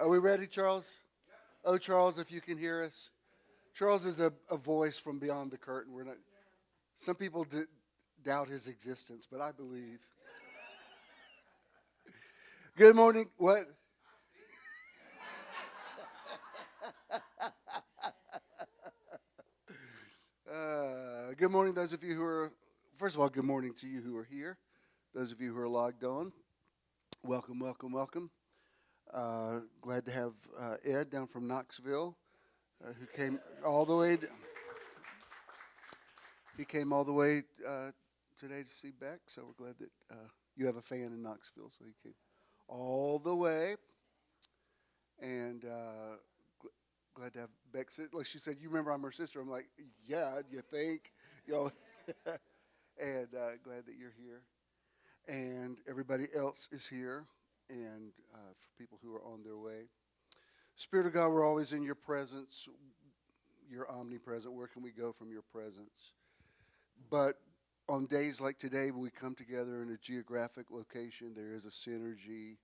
Are we ready, Charles? Oh, Charles, if you can hear us. Charles is a voice from beyond the curtain. We're not. Some people doubt his existence, but I believe. Good morning. What? Good morning, those of you who are. First of all, good morning to you who are here. Those of you who are logged on, welcome, welcome, welcome. Glad to have Ed down from Knoxville, who came all the way. He came all the way today to see Bec, so we're glad that you have a fan in Knoxville, so he came all the way. And glad to have Bec sit. Like she said, you remember I'm her sister. I'm like, yeah, you think? You know, and glad that you're here. And everybody else is here, and for people who are on their way. Spirit of God, we're always in your presence. You're omnipresent. Where can we go from your presence? But on days like today, when we come together in a geographic location, there is a synergy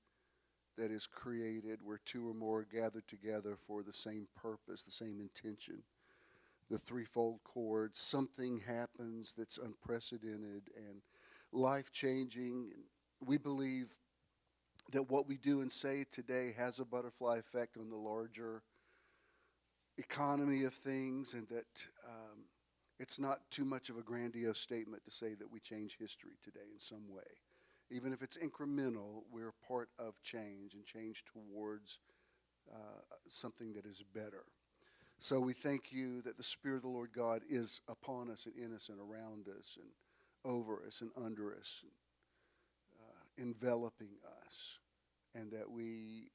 that is created where two or more are gathered together for the same purpose, the same intention. The threefold chord, something happens that's unprecedented and life-changing. We believe that what we do and say today has a butterfly effect on the larger economy of things, and that it's not too much of a grandiose statement to say that we change history today in some way. Even if it's incremental, we're part of change and change towards something that is better. So we thank you that the Spirit of the Lord God is upon us and in us and around us and over us and under us, enveloping us, and that we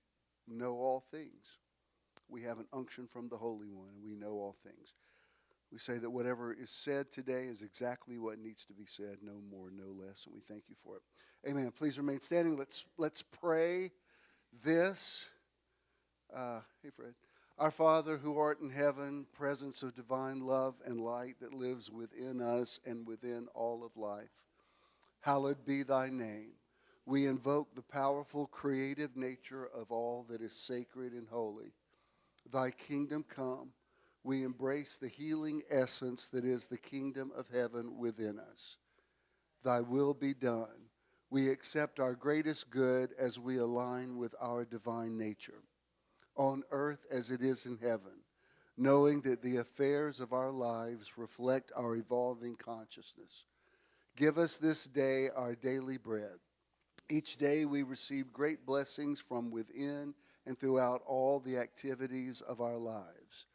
know all things. We have an unction from the Holy One, and we know all things. We say that whatever is said today is exactly what needs to be said, no more, no less, and we thank you for it. Amen. Please remain standing. Let's pray this. Hey, Fred. Our Father, who art in heaven, presence of divine love and light that lives within us and within all of life, hallowed be thy name. We invoke the powerful creative nature of all that is sacred and holy. Thy kingdom come. We embrace the healing essence that is the kingdom of heaven within us. Thy will be done. We accept our greatest good as we align with our divine nature, on earth as it is in heaven, knowing that the affairs of our lives reflect our evolving consciousness. Give us this day our daily bread. Each day we receive great blessings from within and throughout all the activities of our lives.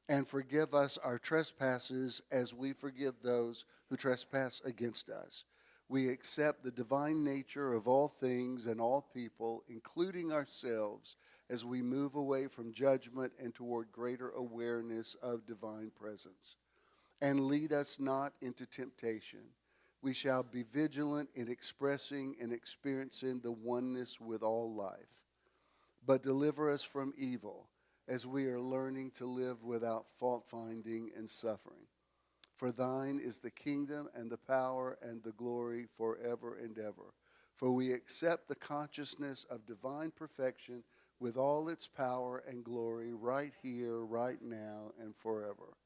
And forgive us our trespasses as we forgive those who trespass against us. We accept the divine nature of all things and all people, including ourselves, as we move away from judgment and toward greater awareness of divine presence. And lead us not into temptation. We shall be vigilant in expressing and experiencing the oneness with all life. But deliver us from evil, as we are learning to live without fault-finding and suffering. For thine is the kingdom and the power and the glory forever and ever. For we accept the consciousness of divine perfection with all its power and glory right here, right now, and forever.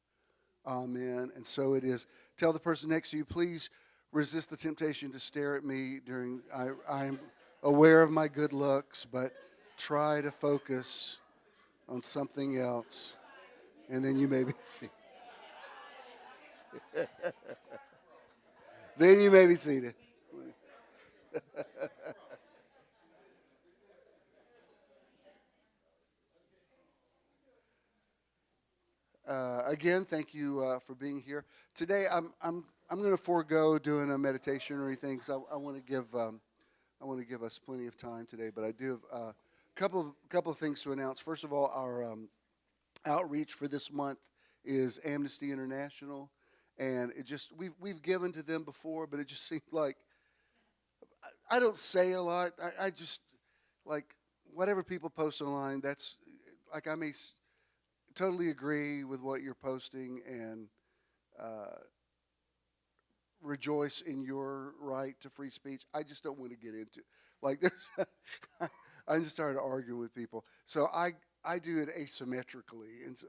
Amen. And so it is. Tell the person next to you, please resist the temptation to stare at me during, I'm aware of my good looks, but try to focus on something else, and then you may be seated. Then you may be seated. Again, thank you for being here today. I'm going to forego doing a meditation or anything, so I want to give us plenty of time today. But I do have a couple of things to announce. First of all, our outreach for this month is Amnesty International, and we've given to them before, but it just seemed like I don't say a lot. I just like whatever people post online. That's like I may totally agree with what you're posting and rejoice in your right to free speech. I just don't want to get into like there's I just started arguing with people. So I do it asymmetrically, and so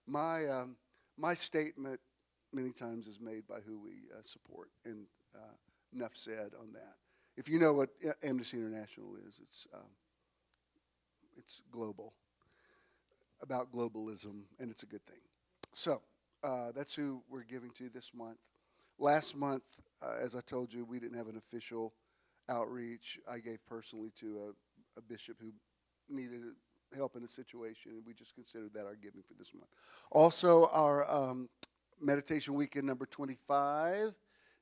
my statement many times is made by who we support, and enough said on that. If you know what Amnesty International is, it's global, about globalism, and it's a good thing. So that's who we're giving to this month. Last month, as I told you, we didn't have an official outreach. I gave personally to a bishop who needed help in a situation, and we just considered that our giving for this month. Also, our meditation weekend number 25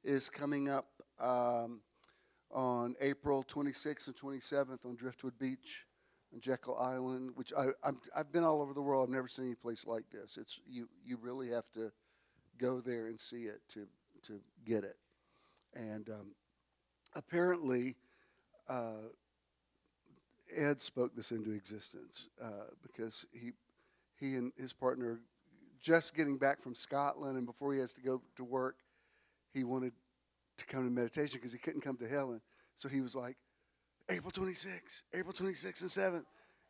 is coming up on April 26th and 27th on Driftwood Beach on Jekyll Island, which I've been all over the world. I've never seen any place like this. It's you really have to go there and see it to get it. And apparently, Ed spoke this into existence because he and his partner just getting back from Scotland, and before he has to go to work, he wanted to come to meditation because he couldn't come to Helen. So he was like, April 26th and 7th.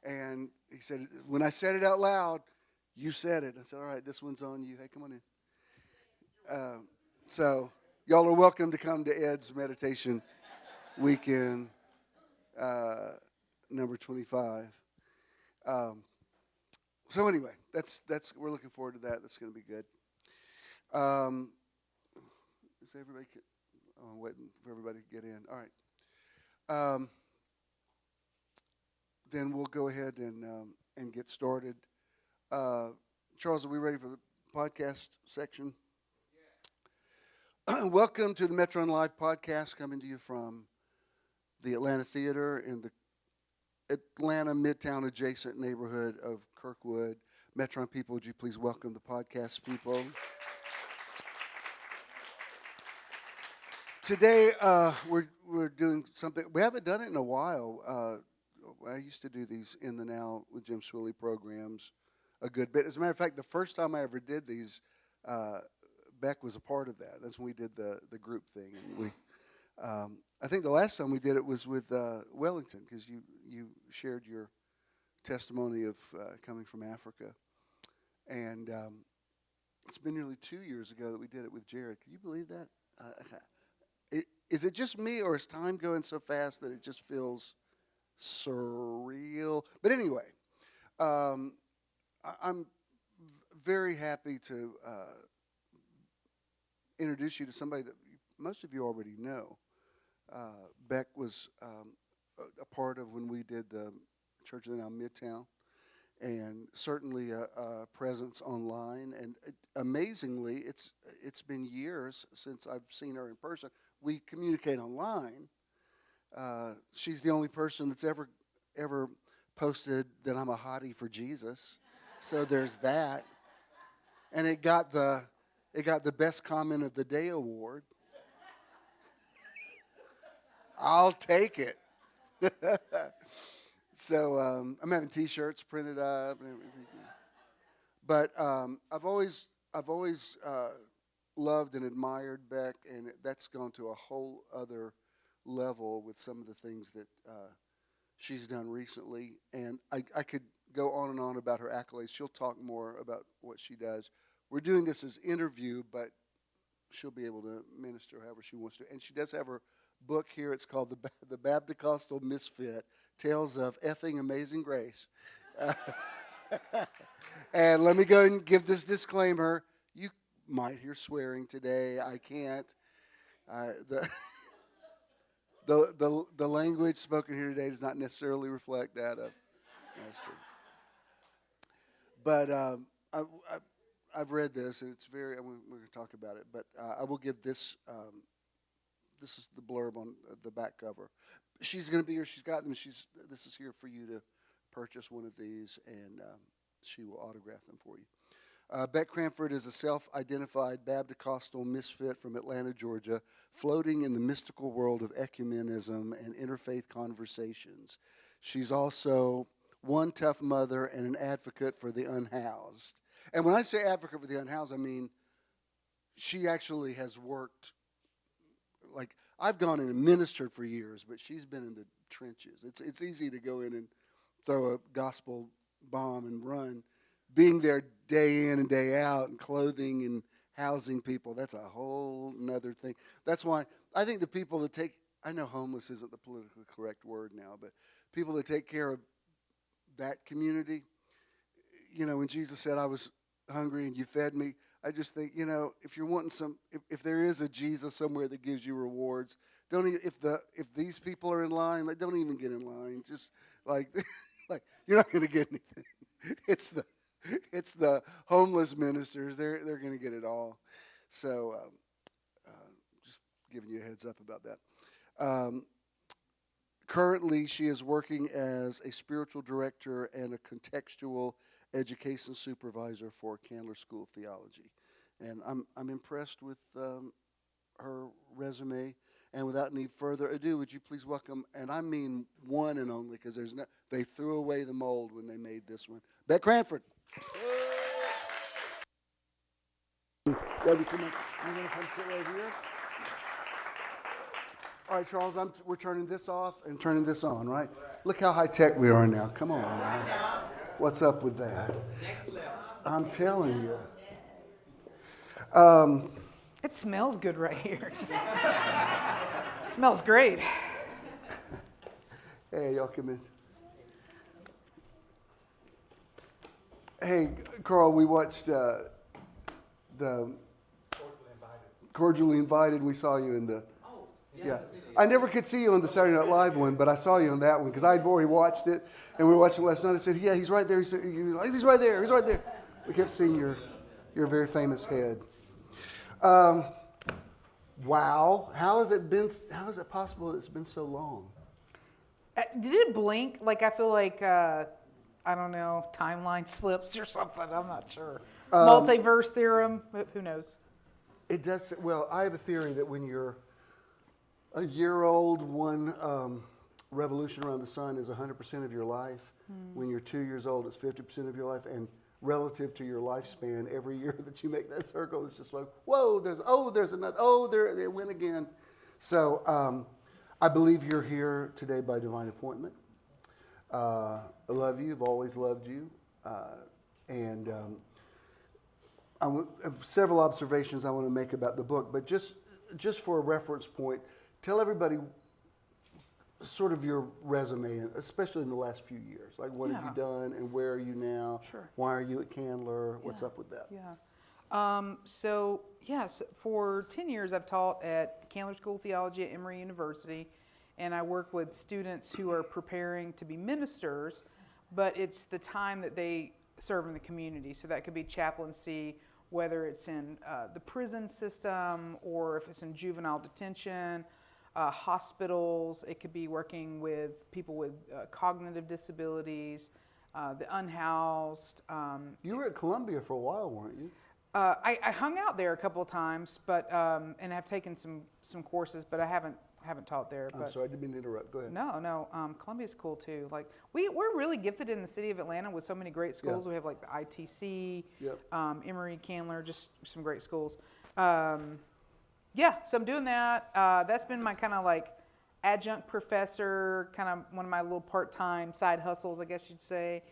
And he said, when I said it out loud, you said it. I said, all right, this one's on you. Hey, come on in. So y'all are welcome to come to Ed's meditation weekend number 25. So anyway, that's we're looking forward to that. That's going to be good. Is everybody? I'm waiting for everybody to get in. All right. Then we'll go ahead and get started. Charles, are we ready for the podcast section? Yeah. Welcome to the Metron Live podcast, coming to you from the Atlanta Theater in the Atlanta Midtown adjacent neighborhood of Kirkwood. Metron people, would you please welcome the podcast people? Today, we're doing something. We haven't done it in a while. I used to do these In the Now with Jim Swilley programs a good bit. As a matter of fact, the first time I ever did these, Bec was a part of that. That's when we did the group thing. And we, I think the last time we did it was with Wellington, because you shared your testimony of coming from Africa. And it's been nearly 2 years ago that we did it with Jared. Can you believe that? Is it just me, or is time going so fast that it just feels surreal? But anyway, I'm very happy to introduce you to somebody that most of you already know. Bec was a part of when we did the Church of the Now Midtown, and certainly a presence online. And amazingly, it's been years since I've seen her in person. We communicate online. She's the only person that's ever posted that I'm a hottie for Jesus. So there's that. And it got the Best Comment of the Day award. I'll take it. So I'm having T-shirts printed up and everything. But I've always loved and admired Bec, and that's gone to a whole other level with some of the things that she's done recently. And I could go on and on about her accolades. She'll talk more about what she does. We're doing this as interview, but she'll be able to minister however she wants to. And she does have her book here. It's called The Baptist Misfit, Tales of Effing Amazing Grace. And let me go and give this disclaimer. You might hear swearing today. I can't. The language spoken here today does not necessarily reflect that of Master. But I've read this, and it's very. We're going to talk about it. But I will give this. This is the blurb on the back cover. She's going to be here. She's got them. This is here for you to purchase one of these, and she will autograph them for you. Bec Cranford is a self-identified Baptist misfit from Atlanta, Georgia, floating in the mystical world of ecumenism and interfaith conversations. She's also one tough mother and an advocate for the unhoused. And when I say advocate for the unhoused, I mean she actually has worked. Like, I've gone in and ministered for years, but she's been in the trenches. It's easy to go in and throw a gospel bomb and run. Being there day in and day out and clothing and housing people, that's a whole nother thing. That's why I think the people that take, I know homeless isn't the politically correct word now, but people that take care of that community, you know, when Jesus said, I was hungry and you fed me, I just think, you know, if you're wanting if there is a Jesus somewhere that gives you rewards, don't even, if these people are in line, like, don't even get in line. Just like, like you're not going to get anything. It's the homeless ministers. They're going to get it all. So just giving you a heads up about that. Currently, she is working as a spiritual director and a contextual education supervisor for Candler School of Theology. And I'm impressed with her resume. And without any further ado, would you please welcome, and I mean one and only, because they threw away the mold when they made this one, Bec Cranford. Debbie, come on. I'm going to come sit right here. All right, Charles, we're turning this off and turning this on, right? Look how high-tech we are now. Come on, man. What's up with that? Next level. I'm telling you. It smells good right here. It smells great. Hey, y'all come in. Hey, Carl, we watched the Cordially Invited. We saw you in the... Yeah. I never could see you on the Saturday Night Live one, but I saw you on that one because I'd already watched it, and we were watching it last night. I said, yeah, he's right there. He's right there. He's right there. We kept seeing your very famous head. Wow. How is it possible that it's been so long? Did it blink? Like, I feel like, I don't know, timeline slips or something. I'm not sure. Multiverse theorem. Who knows? It does. Well, I have a theory that when you're a year old, one revolution around the sun is 100% of your life. When you're 2 years old, it's 50% of your life. And relative to your lifespan, every year that you make that circle, it's just like, whoa, there's another, there it went again. So I believe you're here today by divine appointment. I love you. I've always loved you. And I have several observations I want to make about the book, but just for a reference point, tell everybody sort of your resume, especially in the last few years. Like, what have you done and where are you now? Sure. Why are you at Candler? What's up with that? Yeah. So, yes, for 10 years I've taught at Candler School of Theology at Emory University, and I work with students who are preparing to be ministers, but it's the time that they serve in the community. So that could be chaplaincy, whether it's in the prison system or if it's in juvenile detention, hospitals. It could be working with people with cognitive disabilities, the unhoused. You were at Columbia for a while, weren't you? I hung out there a couple of times, but and I've taken some courses, but I haven't taught there. I'm sorry, I didn't mean to interrupt. Go ahead. No. Columbia's cool too. Like we're really gifted in the city of Atlanta with so many great schools. We have like the ITC, Emory, Candler, just some great schools. So I'm doing that. That's been my kind of like adjunct professor, kind of one of my little part-time side hustles, I guess you'd say.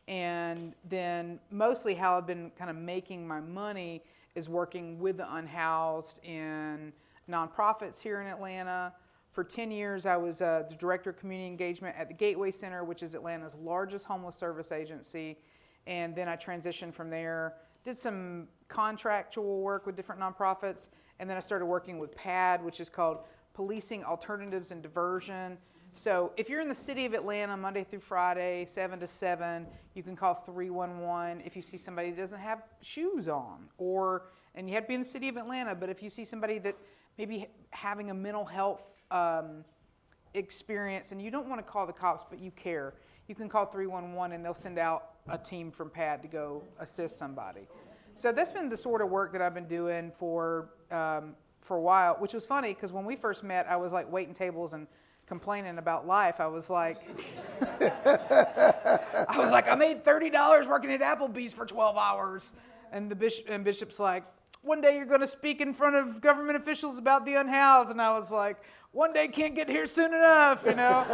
And then mostly how I've been kind of making my money is working with the unhoused in nonprofits here in Atlanta. For 10 years, I was the director of community engagement at the Gateway Center, which is Atlanta's largest homeless service agency. And then I transitioned from there, did some contractual work with different nonprofits, and then I started working with PAD, which is called Policing Alternatives and Diversion. So if you're in the city of Atlanta Monday through Friday, 7 to 7, you can call 311 if you see somebody that doesn't have shoes on, and you have to be in the city of Atlanta, but if you see somebody that maybe having a mental health experience and you don't want to call the cops, but you care, you can call 311 and they'll send out a team from PAD to go assist somebody. So that's been the sort of work that I've been doing for a while, which was funny because when we first met, I was like waiting tables and complaining about life. I was like, I made $30 working at Applebee's for 12 hours. And the bishop's like, one day you're going to speak in front of government officials about the unhoused. And I was like, one day can't get here soon enough, you know.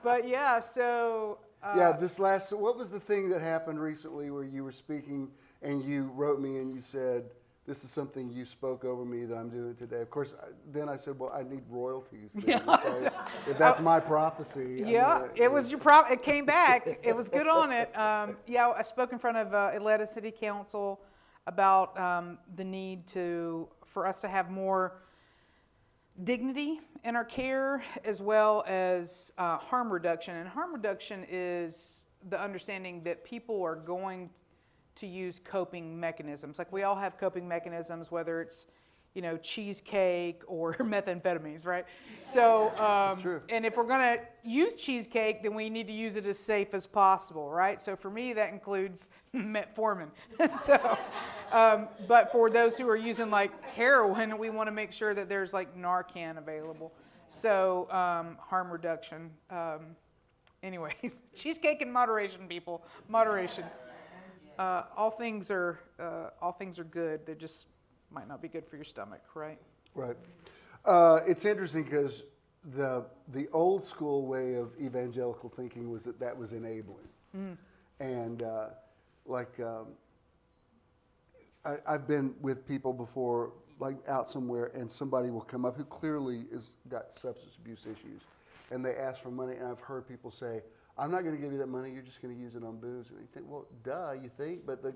But yeah, so. What was the thing that happened recently where you were speaking and you wrote me and you said, this is something you spoke over me that I'm doing today. Of course, then I said, well, I need royalties. Then, okay? If that's my prophecy. Yeah, it was your it came back. It was good on it. I spoke in front of Atlanta City Council about the need for us to have more dignity in our care, as well as harm reduction. And harm reduction is the understanding that people are going to use coping mechanisms. Like, we all have coping mechanisms, whether it's, cheesecake or methamphetamines, right? So, and if we're going to use cheesecake, then we need to use it as safe as possible, right? So for me, that includes metformin. So, but for those who are using like heroin, we want to make sure that there's like Narcan available. So harm reduction. Anyways, cheesecake in moderation, people. Moderation. All things are good. They just might not be good for your stomach, right? Right. It's interesting because the old school way of evangelical thinking was that was enabling. And I've been with people before, like out somewhere, and somebody will come up who clearly has got substance abuse issues, and they ask for money, and I've heard people say, I'm not going to give you that money, you're just going to use it on booze. And you think, well, duh, you think, but the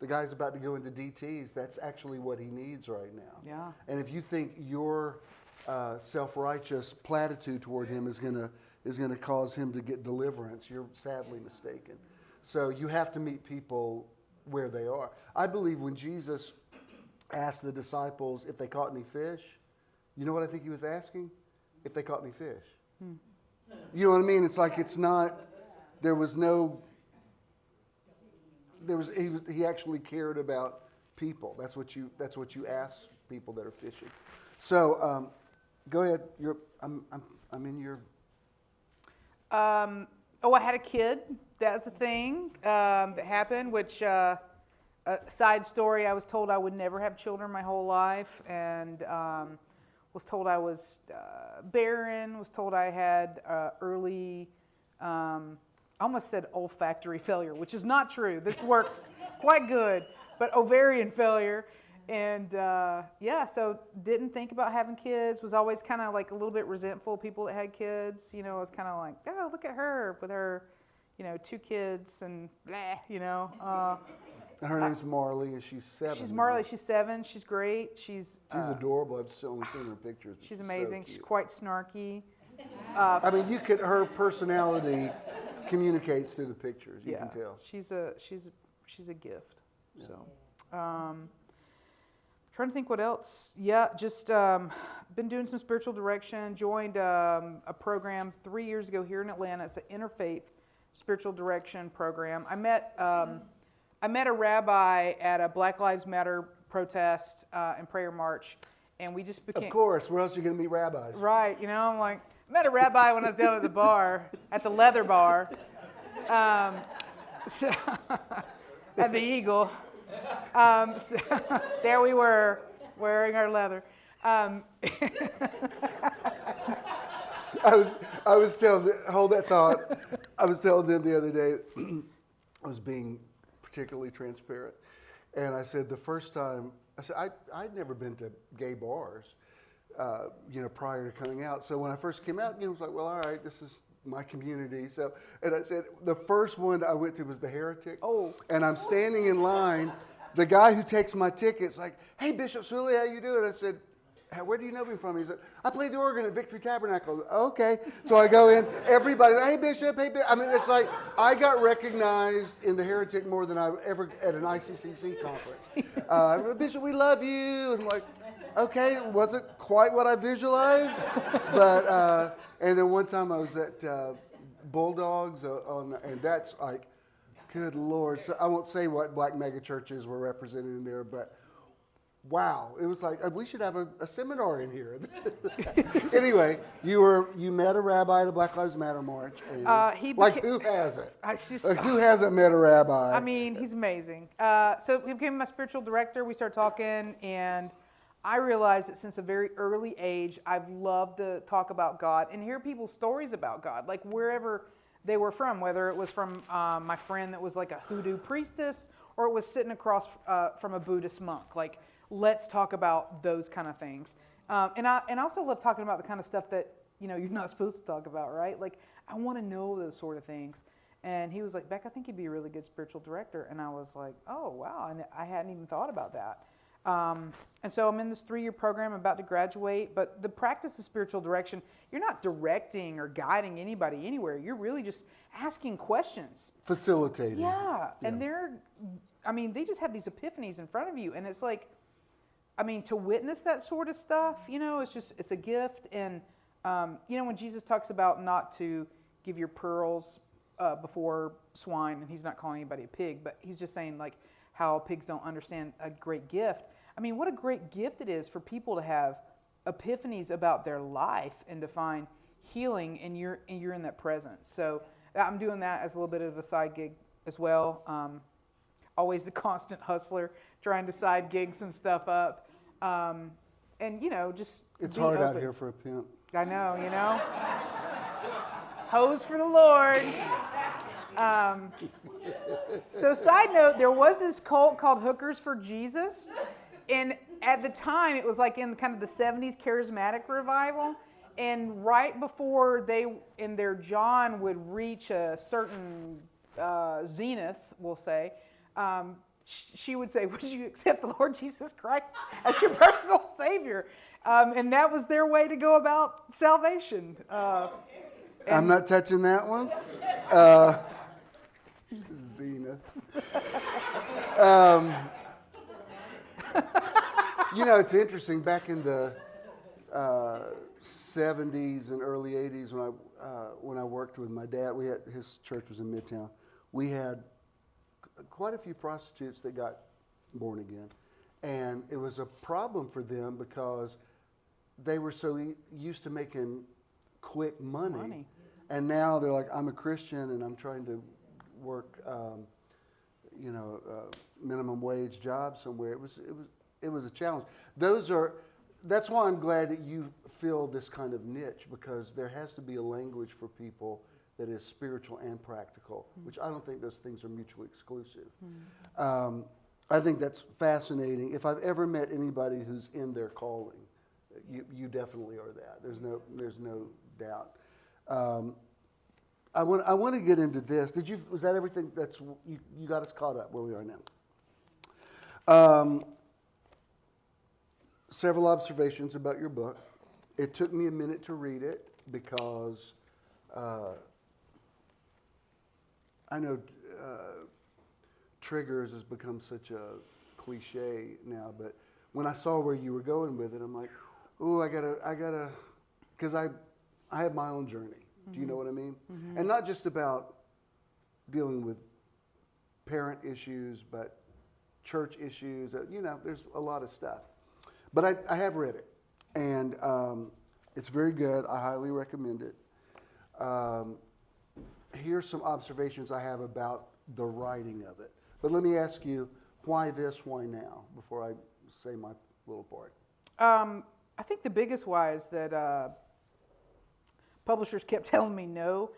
guy's about to go into DTs, that's actually what he needs right now. Yeah. And if you think your self-righteous platitude toward him is going to cause him to get deliverance, you're sadly mistaken. So you have to meet people where they are. I believe when Jesus asked the disciples if they caught any fish, you know what I think he was asking? If they caught any fish. You know what I mean? It's like he actually cared about people. That's what you ask people that are fishing. So go ahead. I'm in your. I had a kid. That's the thing that happened. Which a side story. I was told I would never have children my whole life, and was told I was barren. Was told I had early. I almost said olfactory failure, which is not true. This works quite good, but ovarian failure. And so didn't think about having kids, was always kind of like a little bit resentful of people that had kids. I was kind of like, oh, look at her with her, 2 kids and blah, Her name's Marley, and she's 7. She's Marley, she's 7, she's great. She's adorable. I've only seen her pictures. She's amazing. So she's quite snarky. Her personality communicates through the pictures. You can tell. She's a gift. Yeah. So, trying to think what else. Yeah, just been doing some spiritual direction. Joined a program 3 years ago here in Atlanta. It's an interfaith spiritual direction program. I met a rabbi at a Black Lives Matter protest and prayer march, and we just became. Of course, where else are you going to meet rabbis? Right, I'm like, I met a rabbi when I was down at the bar, at the leather bar, so, at the Eagle. So, there we were, wearing our leather. I was telling, hold that thought. I was telling them the other day, I was being particularly transparent, and I said the first time, I'd never been to gay bars, prior to coming out. So when I first came out, it was like, well, all right, this is my community. So, and I said, the first one I went to was the Heretic. Oh. And I'm standing in line. The guy who takes my ticket's like, hey, Bishop Swilley, how you doing? I said, where do you know me from? He said, I play the organ at Victory Tabernacle. Okay. So I go in, everybody, hey, Bishop, hey, Bishop. I mean, it's like, I got recognized in the Heretic more than I ever at an ICCC conference. Bishop, we love you. And I'm like, okay, it wasn't quite what I visualized. But, and then one time I was at Bulldogs, and that's like, good Lord. So I won't say what black megachurches were represented in there, but wow. It was like, we should have a seminar in here. Anyway, you met a rabbi at a Black Lives Matter march. And who hasn't? Who hasn't met a rabbi? I mean, he's amazing. So he became my spiritual director. We started talking, and I realized that since a very early age, I've loved to talk about God and hear people's stories about God, like wherever they were from, whether it was from my friend that was like a hoodoo priestess, or it was sitting across from a Buddhist monk. Like, let's talk about those kind of things. And I also love talking about the kind of stuff that, you're not supposed to talk about, right? Like, I want to know those sort of things. And he was like, Bec, I think you'd be a really good spiritual director. And I was like, oh, wow. And I hadn't even thought about that. And so I'm in this 3-year program, I'm about to graduate. But the practice of spiritual direction, you're not directing or guiding anybody anywhere. You're really just asking questions. Facilitating. Yeah. And they just have these epiphanies in front of you. And it's like, to witness that sort of stuff, it's a gift. And, when Jesus talks about not to give your pearls before swine, and he's not calling anybody a pig, but he's just saying like how pigs don't understand a great gift. What a great gift it is for people to have epiphanies about their life and to find healing, and you're in that presence. So I'm doing that as a little bit of a side gig as well. Always the constant hustler, trying to side gig some stuff up. And, just it's be hard open. out here for a pimp. I know, Hose for the Lord. So side note, there was this cult called Hookers for Jesus. And at the time, it was like in kind of the 70s charismatic revival. And right before they, in their John, would reach a certain zenith, we'll say, she would say, would you accept the Lord Jesus Christ as your personal Savior? And that was their way to go about salvation. I'm not touching that one. Zenith. It's interesting. Back in the 70s and early 80s, when I worked with my dad, his church was in Midtown. We had quite a few prostitutes that got born again, and it was a problem for them because they were so used to making quick money. And now they're like, I'm a Christian and I'm trying to work, minimum wage job somewhere. It was a challenge. That's why I'm glad that you fill this kind of niche, because there has to be a language for people that is spiritual and practical, which I don't think those things are mutually exclusive. I think that's fascinating. If I've ever met anybody who's in their calling, you definitely are that. There's no doubt. I want to get into this. Was that everything? You got us caught up where we are now. Several observations about your book. It took me a minute to read it because I know triggers has become such a cliche now, but when I saw where you were going with it, I'm like, oh, I gotta, because I have my own journey. Mm-hmm. Do you know what I mean? Mm-hmm. And not just about dealing with parent issues, but church issues. There's a lot of stuff. But I have read it, and it's very good. I highly recommend it. Here's some observations I have about the writing of it. But let me ask you, why this, why now, before I say my little part? I think the biggest why is that publishers kept telling me no.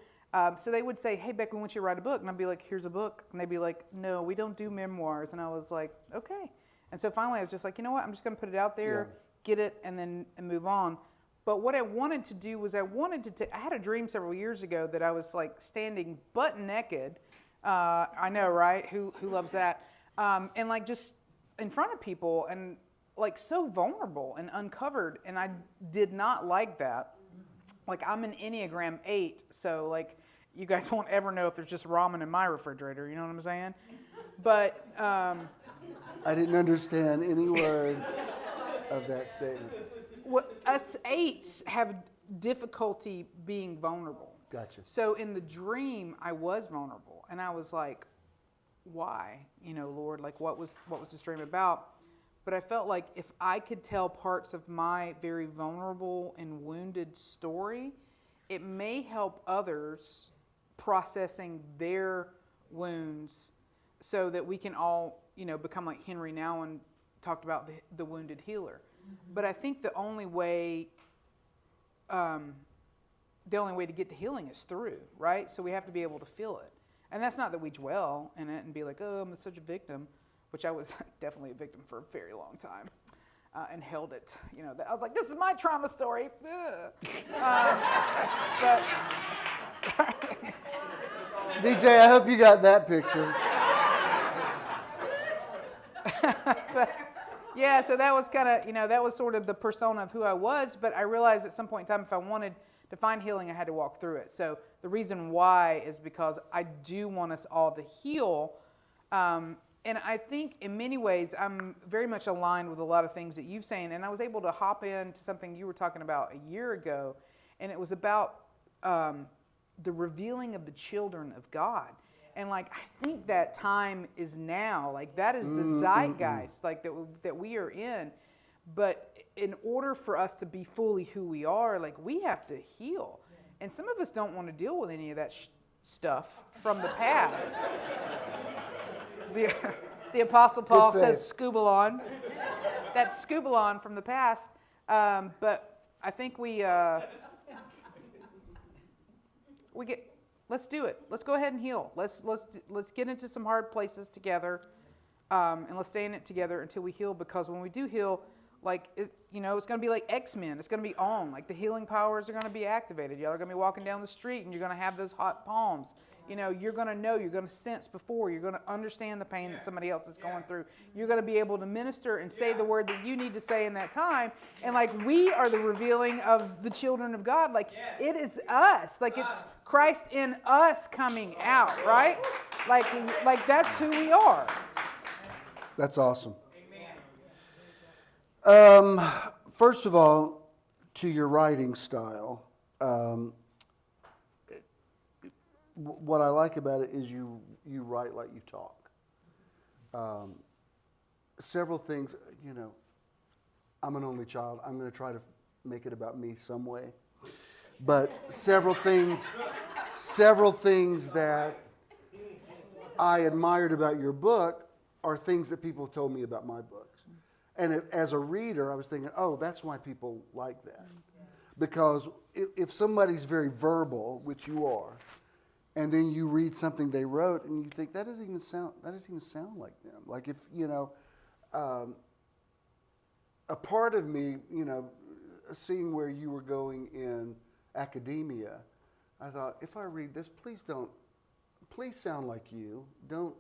So they would say, hey, Bec, we want you to write a book. And I'd be like, here's a book. And they'd be like, no, we don't do memoirs. And I was like, okay. And so finally I was just like, you know what, I'm just going to put it out there, get it, and move on. But what I wanted to do was I had a dream several years ago that I was like standing butt naked. I know, right? Who loves that? And like just in front of people and like so vulnerable and uncovered. And I did not like that. Like I'm an Enneagram 8, so like you guys won't ever know if there's just ramen in my refrigerator. You know what I'm saying? But I didn't understand any word of that statement. Us 8s have difficulty being vulnerable. Gotcha. So in the dream, I was vulnerable, and I was like, "Why, Lord? Like, what was this dream about?" but I felt like if I could tell parts of my very vulnerable and wounded story, it may help others processing their wounds so that we can all, become like Henry Nouwen talked about the wounded healer. But I think the only way to get to healing is through, right? So we have to be able to feel it. And that's not that we dwell in it and be like, oh, I'm such a victim, which I was definitely a victim for a very long time, and held it. I was like, this is my trauma story. But sorry. DJ, I hope you got that picture. But, yeah, so that was kind of, that was sort of the persona of who I was, but I realized at some point in time if I wanted to find healing, I had to walk through it. So the reason why is because I do want us all to heal. And I think in many ways, I'm very much aligned with a lot of things that you've saying. And I was able to hop into something you were talking about a year ago, and it was about the revealing of the children of God. And I think that time is now. That is the zeitgeist, that we are in. But in order for us to be fully who we are, we have to heal. And some of us don't want to deal with any of that stuff from the past. The Apostle Paul says skubalon. That's skubalon from the past. But I think let's do it. Let's go ahead and heal. Let's get into some hard places together, and let's stay in it together until we heal. Because when we do heal, it's going to be like X-Men. It's going to be on. The healing powers are going to be activated. Y'all are going to be walking down the street, and you're going to have those hot palms. You're going to know. You're going to sense before. You're going to understand the pain that somebody else is going through. You're going to be able to minister and say the word that you need to say in that time. And we are the revealing of the children of God. It is us. It's Christ in us coming out, right? That's who we are. That's awesome. First of all, to your writing style, what I like about it is you write like you talk. Several things, I'm an only child. I'm going to try to make it about me some way. But several things that I admired about your book are things that people told me about my books. And as a reader, I was thinking, oh, that's why people like that. Because if somebody's very verbal, which you are, and then you read something they wrote, and you think that doesn't even sound like them. If a part of me, seeing where you were going in academia, I thought, if I read this, please sound like you. Don't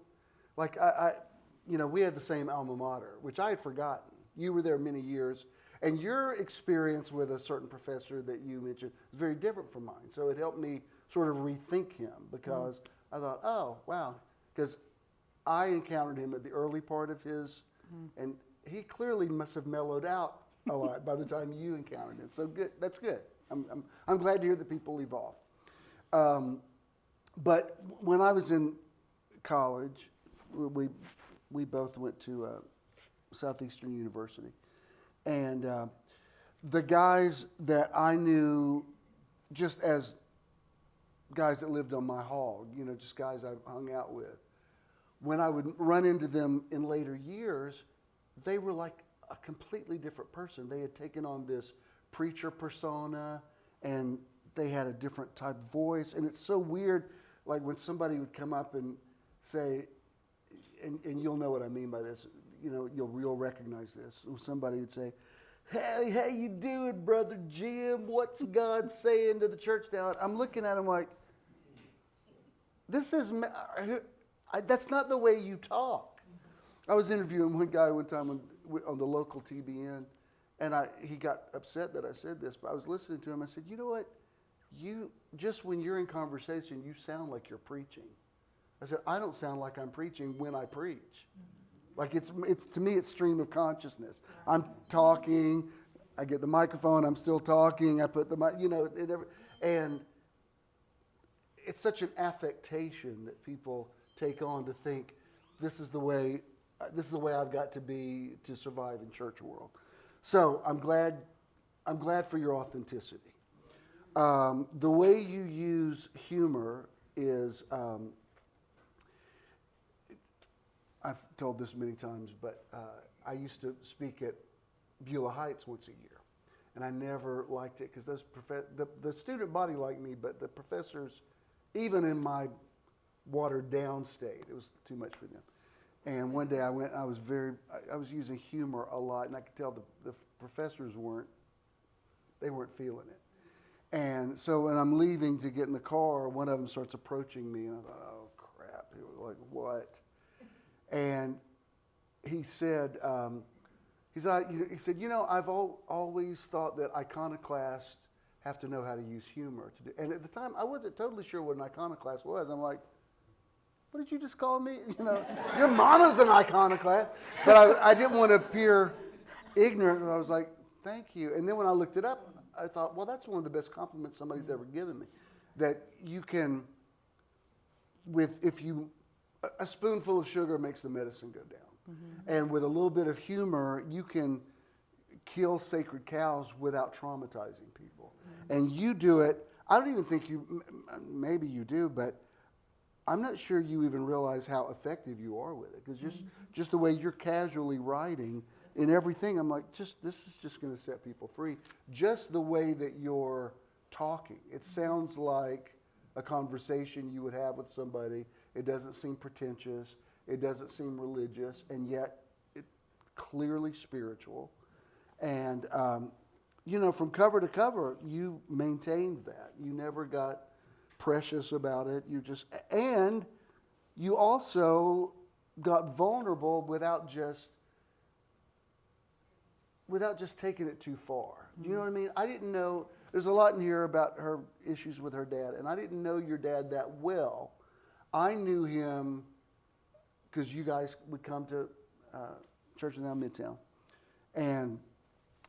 we had the same alma mater, which I had forgotten. You were there many years, and your experience with a certain professor that you mentioned is very different from mine. So it helped me sort of rethink him, because I thought, oh, wow, because I encountered him at the early part of his, and he clearly must have mellowed out a lot by the time you encountered him. So good, that's good. I'm glad to hear that people evolve. But when I was in college, we both went to Southeastern University, and the guys that I knew just as guys that lived on my hog, just guys I hung out with, when I would run into them in later years, they were like a completely different person. They had taken on this preacher persona, and they had a different type of voice. And it's so weird, when somebody would come up and say, and you'll know what I mean by this, you'll recognize this. Somebody would say, hey, how you doing, Brother Jim? What's God saying to the church now? I'm looking at him like, that's not the way you talk. I was interviewing one guy one time on the local TBN, and he got upset that I said this, but I was listening to him. I said, you know what? Just when you're in conversation, you sound like you're preaching. I said, I don't sound like I'm preaching when I preach. It's to me, it's stream of consciousness. I'm talking, I get the microphone, I'm still talking, I put the mic, and it's such an affectation that people take on to think this is the way this is the way I've got to be to survive in church world. So I'm glad for your authenticity. The way you use humor is, I've told this many times, but I used to speak at Beulah Heights once a year, and I never liked it because the student body liked me, but the professors, even in my watered down state, it was too much for them. And one day I went, I was using humor a lot, and I could tell the professors weren't feeling it. And so when I'm leaving to get in the car, one of them starts approaching me, and I thought, oh crap, he was like, what? And he said, you know, I've always thought that iconoclasts have to know how to use humor to do. And at the time, I wasn't totally sure what an iconoclast was. I'm like, what did you just call me? You know, your mama's an iconoclast. But I didn't want to appear ignorant. I was like, thank you. And then when I looked it up, I thought, well, that's one of the best compliments somebody's ever given me. That you can, a spoonful of sugar makes the medicine go down. Mm-hmm. And with a little bit of humor, you can kill sacred cows without traumatizing people. Mm-hmm. And you do it, I don't even think maybe you do, but I'm not sure you even realize how effective you are with it. Because just the way you're casually writing in everything, I'm like, this is just going to set people free. Just the way that you're talking. It sounds like a conversation you would have with somebody. It doesn't seem pretentious. It doesn't seem religious, and yet it's clearly spiritual. And, you know, from cover to cover, you maintained that. You never got precious about it. And you also got vulnerable without just taking it too far. Do you know what I mean? I didn't know, there's a lot in here about her issues with her dad, and I didn't know your dad that well. I knew him because you guys would come to Church in Midtown, and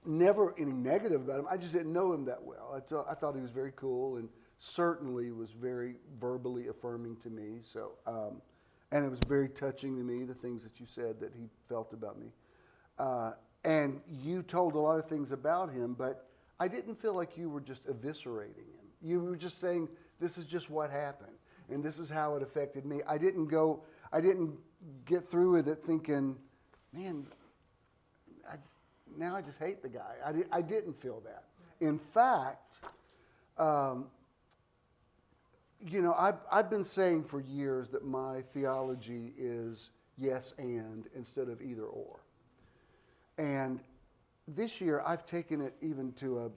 never any negative about him. I just didn't know him that well. I thought he was very cool and certainly was very verbally affirming to me. So, and it was very touching to me, the things that you said that he felt about me. And you told a lot of things about him, but I didn't feel like you were just eviscerating him. You were just saying, this is just what happened, and this is how it affected me. I didn't get through with it thinking, man, now I just hate the guy. I didn't feel that. In fact, you know, I've been saying for years that my theology is yes and instead of either or. And this year I've taken it even to a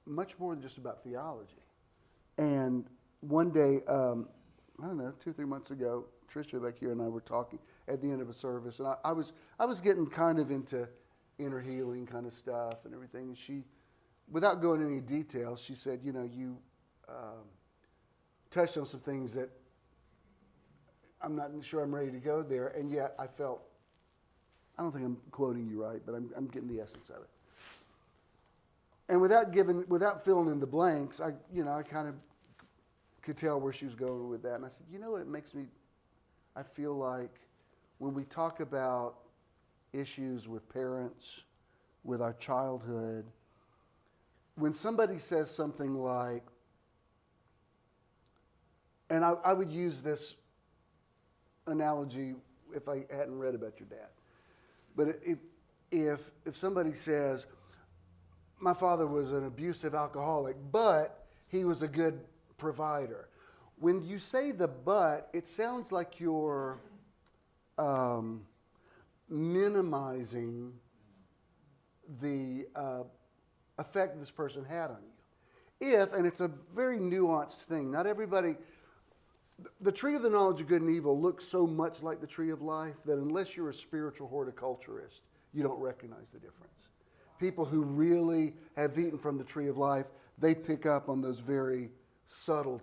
much more than just about theology. And one day, I don't know, 2-3 months ago, Tricia back here and I were talking at the end of a service, and I was getting kind of into inner healing kind of stuff and everything. And she, without going into any details, she said, you know, you touched on some things that I'm not sure I'm ready to go there, and yet I felt, I don't think I'm quoting you right, but I'm getting the essence of it. And without filling in the blanks, I kind of could tell where she was going with that. And I said, you know what, it makes me, I feel like when we talk about issues with parents, with our childhood, when somebody says something like, and I would use this analogy if I hadn't read about your dad. But if somebody says, my father was an abusive alcoholic, but he was a good provider. When you say the but, it sounds like you're minimizing the effect this person had on you. And it's a very nuanced thing, not everybody, the tree of the knowledge of good and evil looks so much like the tree of life that unless you're a spiritual horticulturist, you don't recognize the difference. People who really have eaten from the tree of life, they pick up on those very subtle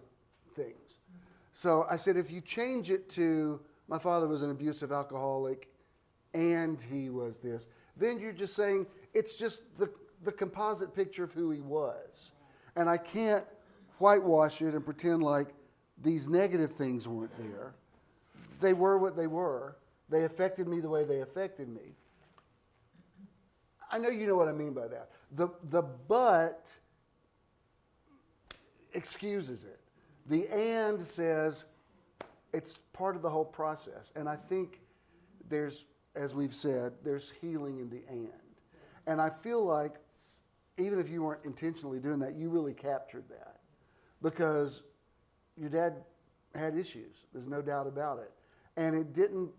things. So I said, if you change it to, my father was an abusive alcoholic and he was this, then you're just saying it's just the composite picture of who he was. And I can't whitewash it and pretend like these negative things weren't there. They were what they were, They affected me the way they affected me. I know you know what I mean by that. The but excuses it. The and says it's part of the whole process. And I think there's, as we've said, there's healing in the and. And I feel like even if you weren't intentionally doing that, you really captured that. Because your dad had issues. There's no doubt about it. And it didn't,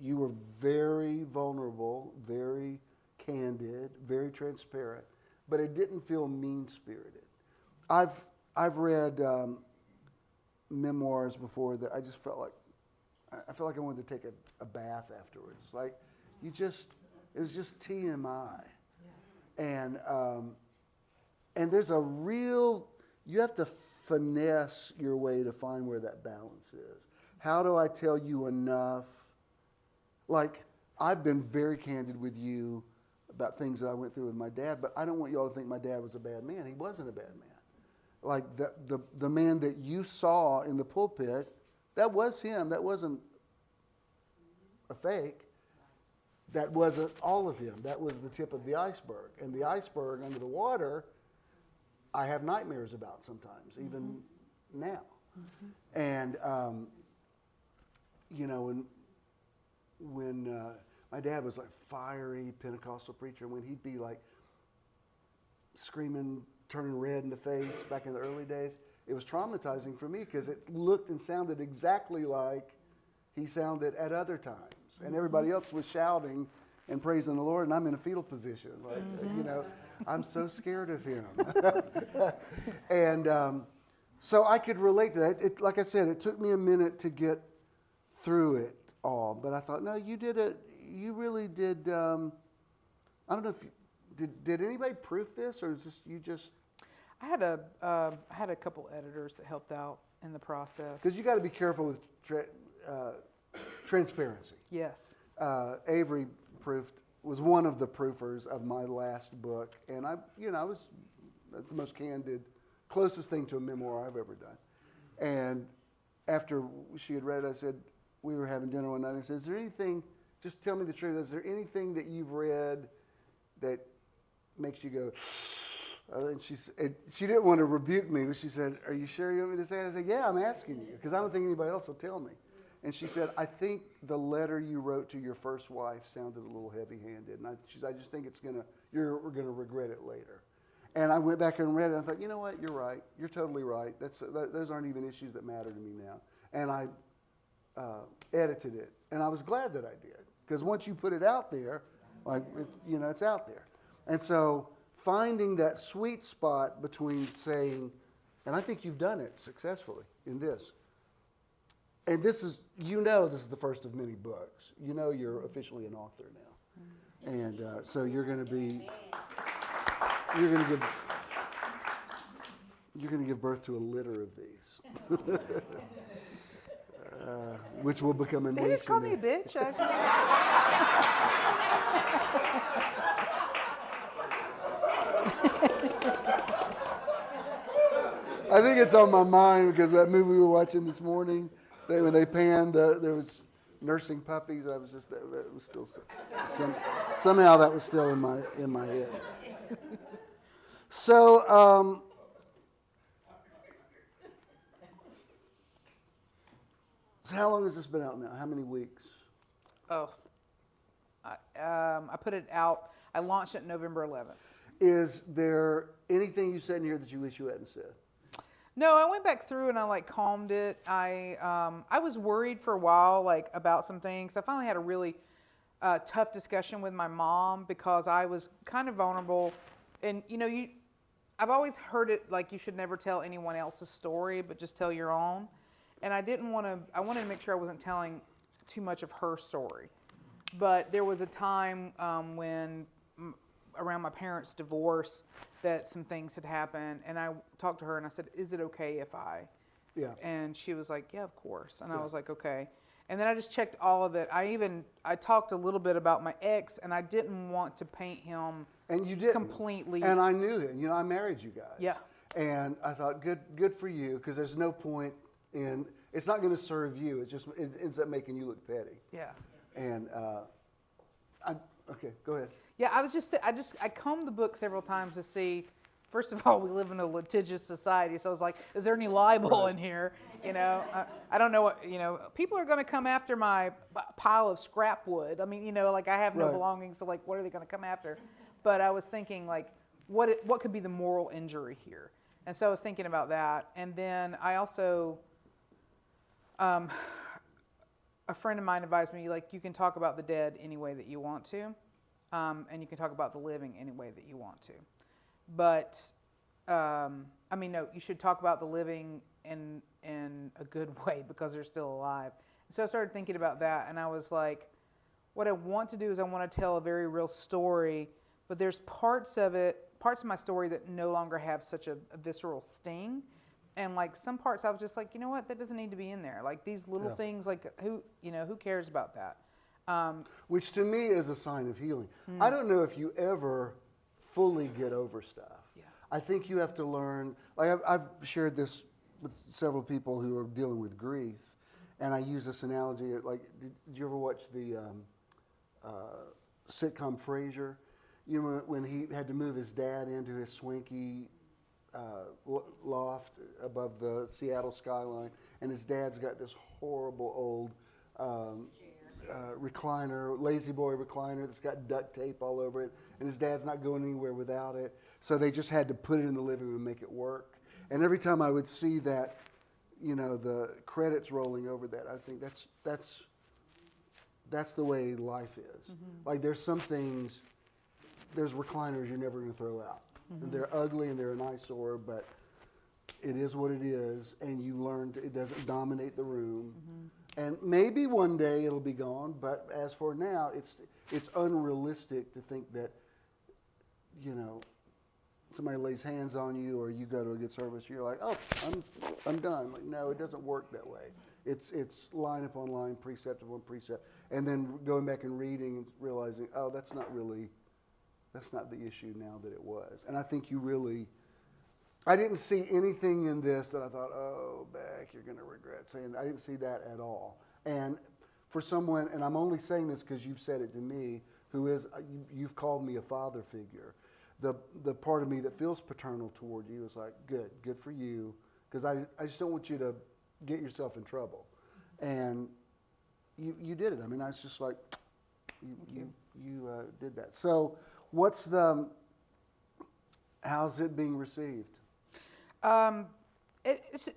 you were very vulnerable, very candid, very transparent, but it didn't feel mean-spirited. I've read memoirs before that I just felt like, I felt like I wanted to take a bath afterwards. It's like, it was just TMI. Yeah. And there's a real, you have to finesse your way to find where that balance is. How do I tell you enough? Like, I've been very candid with you about things that I went through with my dad, but I don't want you all to think my dad was a bad man. He wasn't a bad man. Like, the man that you saw in the pulpit, that was him. That wasn't a fake. That wasn't all of him. That was the tip of the iceberg. And the iceberg under the water, I have nightmares about sometimes, even now. Mm-hmm. And, you know, when my dad was like fiery Pentecostal preacher, and when he'd be like screaming, turning red in the face back in the early days, it was traumatizing for me because it looked and sounded exactly like he sounded at other times. And everybody else was shouting and praising the Lord, and I'm in a fetal position. Like, you know, I'm so scared of him. And so I could relate to that. It, like I said, it took me a minute to get through it all. But I thought, no, you did it. You really did. I don't know if you, did anybody proof this, or is this you just? I had a couple editors that helped out in the process. Because you got to be careful with transparency. Yes. Avery was one of the proofers of my last book, and I was the most candid, closest thing to a memoir I've ever done. And after she had read it, I said, we were having dinner one night, and I said, is there anything, just tell me the truth, is there anything that you've read that makes you go, and she didn't want to rebuke me, but she said, are you sure you want me to say it? I said, yeah, I'm asking you, because I don't think anybody else will tell me. And she said, I think the letter you wrote to your first wife sounded a little heavy-handed. And she said, I just think we're going to regret it later. And I went back and read it, and I thought, you know what, you're right. You're totally right. Those aren't even issues that matter to me now. And I edited it. And I was glad that I did. Because once you put it out there, like, it's out there. And so finding that sweet spot between saying, and I think you've done it successfully in this. And this is the first of many books. You know you're officially an author now. And so you're going to give birth to a litter of these. Which will become a nation. They just call me a bitch. I think it's on my mind because that movie we were watching this morning, when they panned, there was nursing puppies. I was just, that was still, somehow that was still in my head. So, so how long has this been out now? How many weeks? Oh, I put it out. I launched it November 11th. Is there anything you said in here that you wish you hadn't said? No, I went back through and I calmed it. I was worried for a while about some things. I finally had a really tough discussion with my mom because I was kind of vulnerable. And I've always heard it you should never tell anyone else's story, but just tell your own. And I wanted to make sure I wasn't telling too much of her story. But there was a time when around my parents' divorce that some things had happened, and I talked to her and I said, is it okay if I? Yeah. And she was like, yeah, of course. And I was like, okay. And then I just checked all of it. I talked a little bit about my ex, and I didn't want to paint him and you didn't. Completely. And I knew him. I married you guys. Yeah. And I thought, good for you, because there's no point and it's not going to serve you. It ends up making you look petty. Yeah. And okay, go ahead. Yeah, I combed the book several times to see. First of all, we live in a litigious society, so I was like, is there any libel in here? You know, I don't know what, you know, people are going to come after my pile of scrap wood. I mean, you know, like I have no belongings, so like, what are they going to come after? But I was thinking, like, what could be the moral injury here? And so I was thinking about that. And then I also, a friend of mine advised me, like, you can talk about the dead any way that you want to, and you can talk about the living any way that you want to. But, I mean, no, you should talk about the living in a good way because they're still alive. So I started thinking about that, and I was like, what I want to do is I want to tell a very real story, but there's parts of my story that no longer have such a visceral sting. And like some parts I was just like, you know what, that doesn't need to be in there. Like these little things, like who cares about that? Which to me is a sign of healing. I don't know if you ever fully get over stuff. Yeah. I think you have to learn, like I've shared this with several people who are dealing with grief, and I use this analogy, like, did you ever watch the sitcom Frasier? You know, when he had to move his dad into his swanky loft above the Seattle skyline, and his dad's got this horrible old recliner, lazy boy recliner that's got duct tape all over it, and his dad's not going anywhere without it, so they just had to put it in the living room and make it work. And every time I would see that, you know, the credits rolling over that, I think that's the way life is. Like there's some things, there's recliners you're never going to throw out. And they're ugly and they're an eyesore, but it is what it is, and you learn it doesn't dominate the room. And maybe one day it'll be gone, but as for now, it's unrealistic to think that, you know, somebody lays hands on you or you go to a good service, you're like, oh, I'm done. Like, no, it doesn't work that way. It's line upon line, precept upon precept, and then going back and reading and realizing, oh, that's not the issue now that it was. And I think I didn't see anything in this that I thought, oh, Bec, you're going to regret saying that. I didn't see that at all. And for someone, and I'm only saying this because you've said it to me, who is, you've called me a father figure. The part of me that feels paternal toward you is like, good for you, because I just don't want you to get yourself in trouble. And you did it. I mean, I was just like, you did that. So how's it being received? It's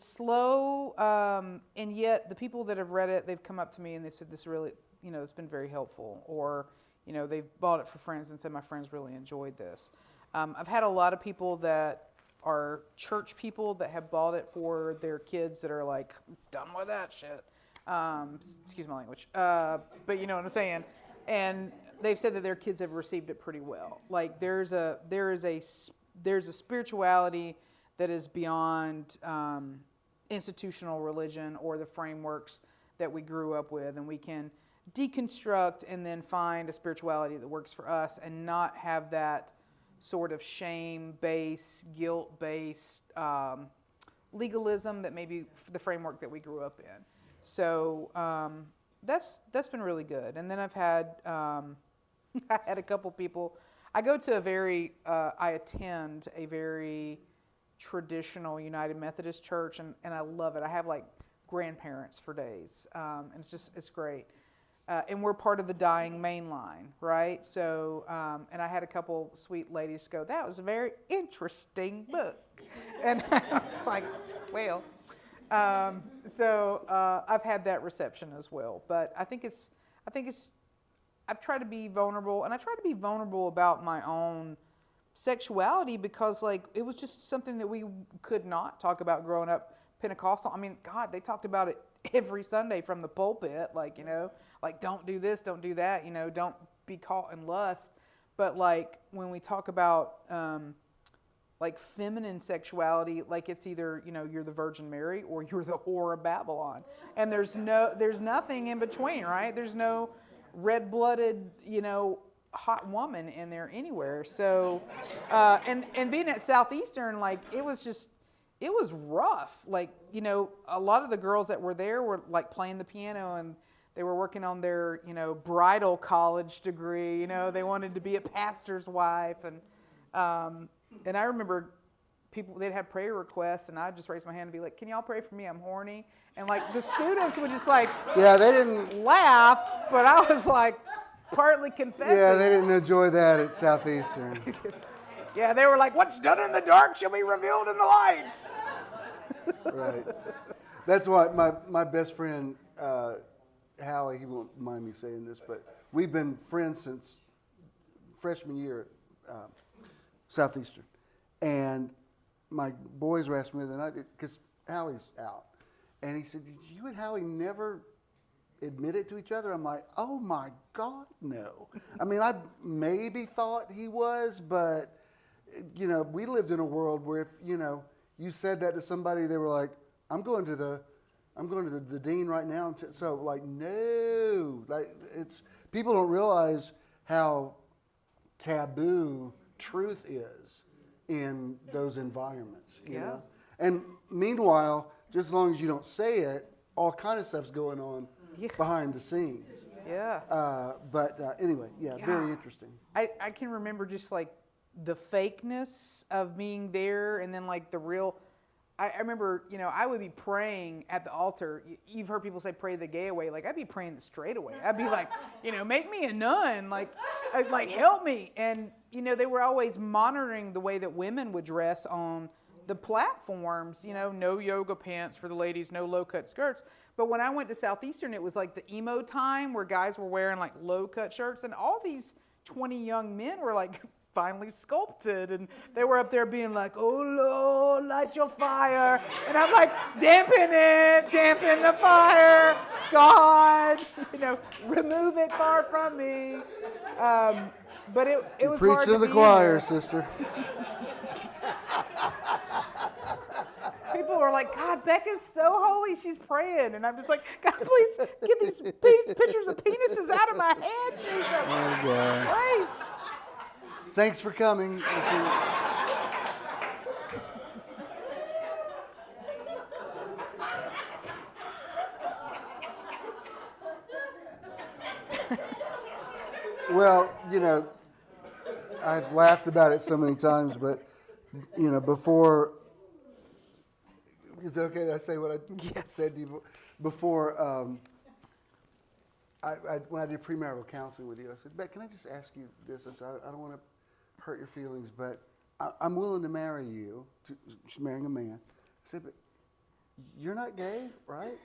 slow, and yet the people that have read it, they've come up to me and they said this really, it's been very helpful, or they've bought it for friends and said my friends really enjoyed this. I've had a lot of people that are church people that have bought it for their kids that are like done with that shit. Excuse my language, but you know what I'm saying. And they've said that their kids have received it pretty well. Like there's a spirituality that is beyond institutional religion or the frameworks that we grew up with, and we can deconstruct and then find a spirituality that works for us and not have that sort of shame-based, guilt-based legalism that maybe the framework that we grew up in. So that's been really good. And then I've had I had a couple people. I attend a very traditional United Methodist church, and I love it. I have like grandparents for days, and it's great. And we're part of the dying main line, right? So, and I had a couple sweet ladies go, that was a very interesting book. And I was like, well, so I've had that reception as well. But I've tried to be vulnerable, and I try to be vulnerable about my own sexuality because, like, it was just something that we could not talk about growing up Pentecostal. I mean, God, they talked about it every Sunday from the pulpit, like, like don't do this, don't do that, don't be caught in lust. But like when we talk about like feminine sexuality, like it's either, you're the Virgin Mary or you're the whore of Babylon. And there's nothing in between, right? There's no red-blooded, hot woman in there anywhere. So, and being at Southeastern, like it was just, it was rough. Like, you know, a lot of the girls that were there were like playing the piano, and they were working on their, you know, bridal college degree. You know, they wanted to be a pastor's wife, and I remember people, they'd have prayer requests, and I'd just raise my hand and be like, "Can y'all pray for me? I'm horny." And like the students would just like, Yeah, they didn't. laugh, but I was like partly confessing. Yeah, they didn't enjoy that at Southeastern. Yeah, they were like, "What's done in the dark shall be revealed in the light." Right. That's why my best friend Howie, he won't mind me saying this, but we've been friends since freshman year at Southeastern. And my boys were asking me the other night, because Howie's out. And he said, "Did you and Howie never admit it to each other?" I'm like, "Oh my God, no." I mean, I maybe thought he was, but, you know, we lived in a world where if, you know, you said that to somebody, they were like, I'm going to the dean right now. So like, no, like it's, people don't realize how taboo truth is in those environments, you know? And meanwhile, just as long as you don't say it, all kind of stuff's going on behind the scenes. Yeah. Anyway, very interesting. I can remember just like the fakeness of being there, and then like the real. I remember, you know, I would be praying at the altar. You've heard people say pray the gay away. Like, I'd be praying the straight away. I'd be like, you know, make me a nun. Like help me. And, you know, they were always monitoring the way that women would dress on the platforms. You know, no yoga pants for the ladies, no low-cut skirts. But when I went to Southeastern, it was like the emo time where guys were wearing like low-cut shirts. And all these 20 young men were like finely sculpted, and they were up there being like, "Oh Lord, light your fire," and I'm like, dampen the fire, God, you know, remove it far from me. But it was Preach hard to the be choir, there. sister. People were like, "God, Becca's so holy, she's praying," and I'm just like, "God, please get these pictures of penises out of my head, Jesus, Oh, God. please." Thanks for coming. Well, you know, I've laughed about it so many times, but, you know, before, is it okay that I say what I said to you before? When I did premarital counseling with you, I said, "Beck, can I just ask you this?" I said, "I don't want to hurt your feelings, but I'm willing to marry you." She's marrying a man. I said, "But you're not gay, right?"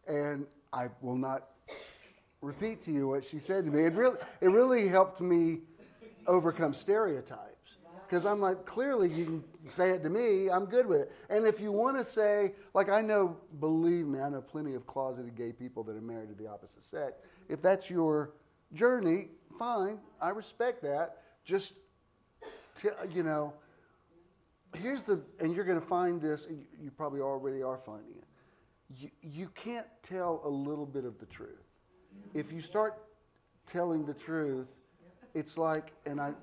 And I will not repeat to you what she said to me. It really helped me overcome stereotypes. Because I'm like, clearly you can say it to me, I'm good with it. And if you want to say, like I know, believe me, I know plenty of closeted gay people that are married to the opposite sex. If that's your journey, fine, I respect that. Just, you know, and you're going to find this, and you probably already are finding it. You can't tell a little bit of the truth. If you start telling the truth, it's like, and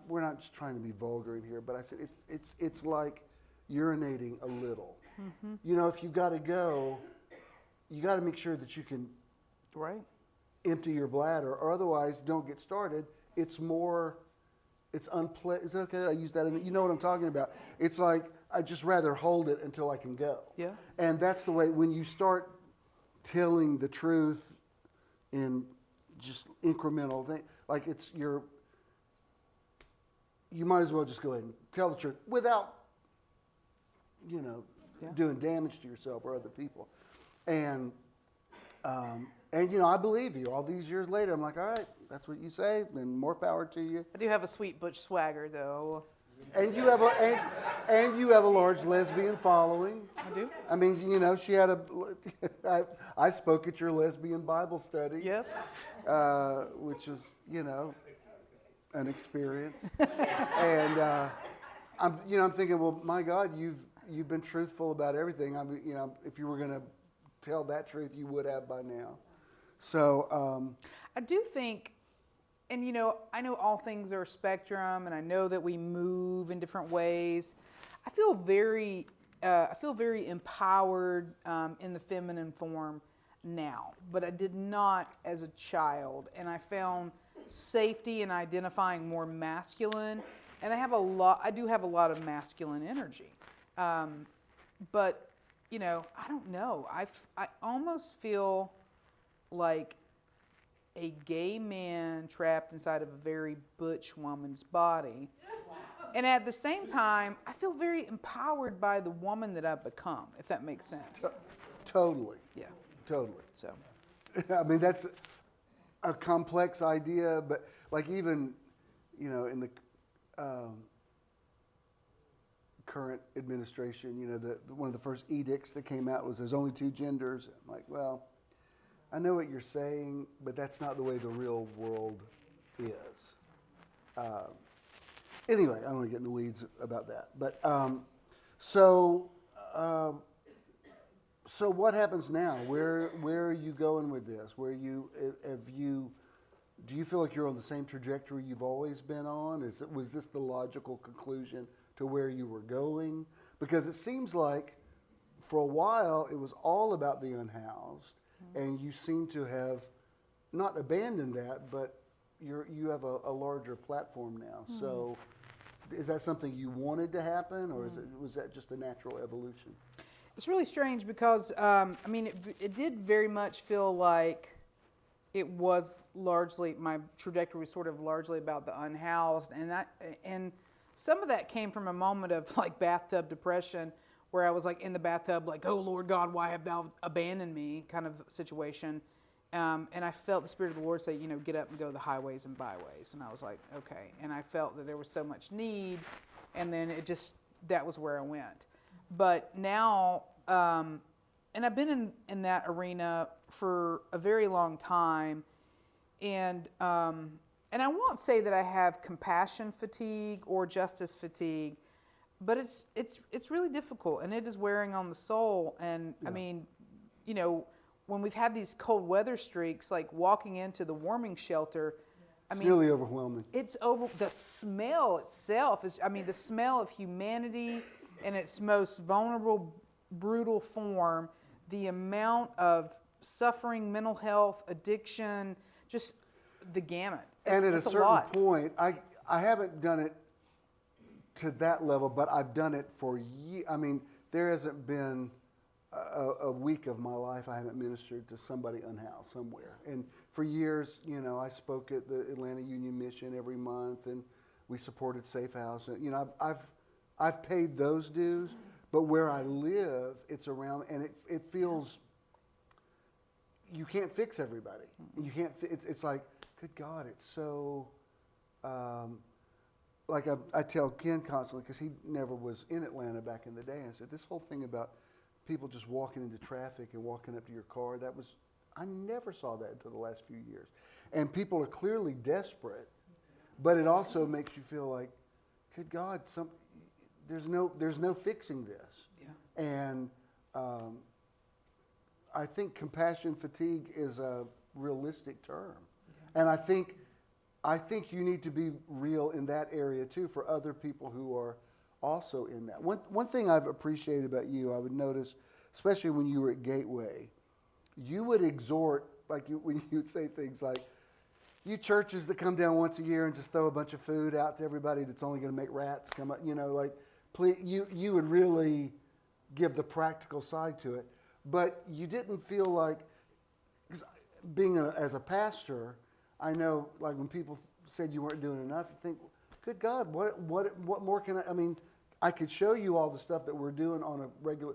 we're not just trying to be vulgar in here, but I said it's like urinating a little. Mm-hmm. You know, if you got to go, you got to make sure that you can empty your bladder, or otherwise don't get started. It's unpleasant. Is it okay that I use that? You know what I'm talking about. It's like, I'd just rather hold it until I can go. Yeah. And that's the way, when you start telling the truth in just incremental things, like you might as well just go ahead and tell the truth without, you know, doing damage to yourself or other people. And you know, I believe you. All these years later, I'm like, all right, that's what you say, then more power to you. I do have a sweet butch swagger, though. And you have a large lesbian following. I do. I mean, you know, she had I spoke at your lesbian Bible study. Yep. Which was, you know, an experience. And I'm thinking, well, my God, you've been truthful about everything. I mean, you know, if you were going to tell that truth, you would have by now. So I do think, and you know, I know all things are a spectrum, and I know that we move in different ways. I feel very empowered in the feminine form now, but I did not as a child, and I found safety in identifying more masculine, and I do have a lot of masculine energy, but I don't know. I almost feel like a gay man trapped inside of a very butch woman's body. And at the same time, I feel very empowered by the woman that I've become, if that makes sense. Totally. Yeah. Totally. So. I mean, that's a complex idea, but like even, in the current administration, one of the first edicts that came out was there's only two genders. I'm like, well, I know what you're saying, but that's not the way the real world is. Anyway, I don't want to get in the weeds about that. But so what happens now? Where are you going with this? Do you feel like you're on the same trajectory you've always been on? Was this the logical conclusion to where you were going? Because it seems like for a while it was all about the unhoused, and you seem to have not abandoned that, but you have a larger platform now. So is that something you wanted to happen, or was that just a natural evolution? It's really strange because, it did very much feel like it was largely, my trajectory was sort of largely about the unhoused. And some of that came from a moment of like bathtub depression where I was like in the bathtub, like, oh Lord God, why have thou abandoned me kind of situation. And I felt the Spirit of the Lord say, get up and go the highways and byways. And I was like, okay. And I felt that there was so much need. And then that was where I went. But now, and I've been in that arena for a very long time. And I won't say that I have compassion fatigue or justice fatigue, but it's really difficult, and it is wearing on the soul. And yeah. When we've had these cold weather streaks, like walking into the warming shelter, It's nearly overwhelming. It's the smell itself is, the smell of humanity in its most vulnerable, brutal form, the amount of suffering, mental health, addiction, just the gamut. And at a certain point, I haven't done it to that level, but I've done it for years. There hasn't been a week of my life I haven't ministered to somebody unhoused somewhere. And for years, I spoke at the Atlanta Union Mission every month, and we supported Safe House. I've paid those dues, but where I live, it's around, and it feels you can't fix everybody. You can't. It's like, good God, it's so. Like I tell Ken constantly, because he never was in Atlanta back in the day. I said, this whole thing about people just walking into traffic and walking up to your car, I never saw that until the last few years. And people are clearly desperate, but it also makes you feel like, good God, there's no fixing this. Yeah. And I think compassion fatigue is a realistic term. Yeah. And I think you need to be real in that area too for other people who are also in that. One thing I've appreciated about you, I would notice, especially when you were at Gateway, you would exhort, when you would say things like, you churches that come down once a year and just throw a bunch of food out to everybody that's only going to make rats come up, please, you would really give the practical side to it. But you didn't feel like, because as a pastor, I know, like when people said you weren't doing enough, you think, good God, what more can I could show you all the stuff that we're doing on a regular.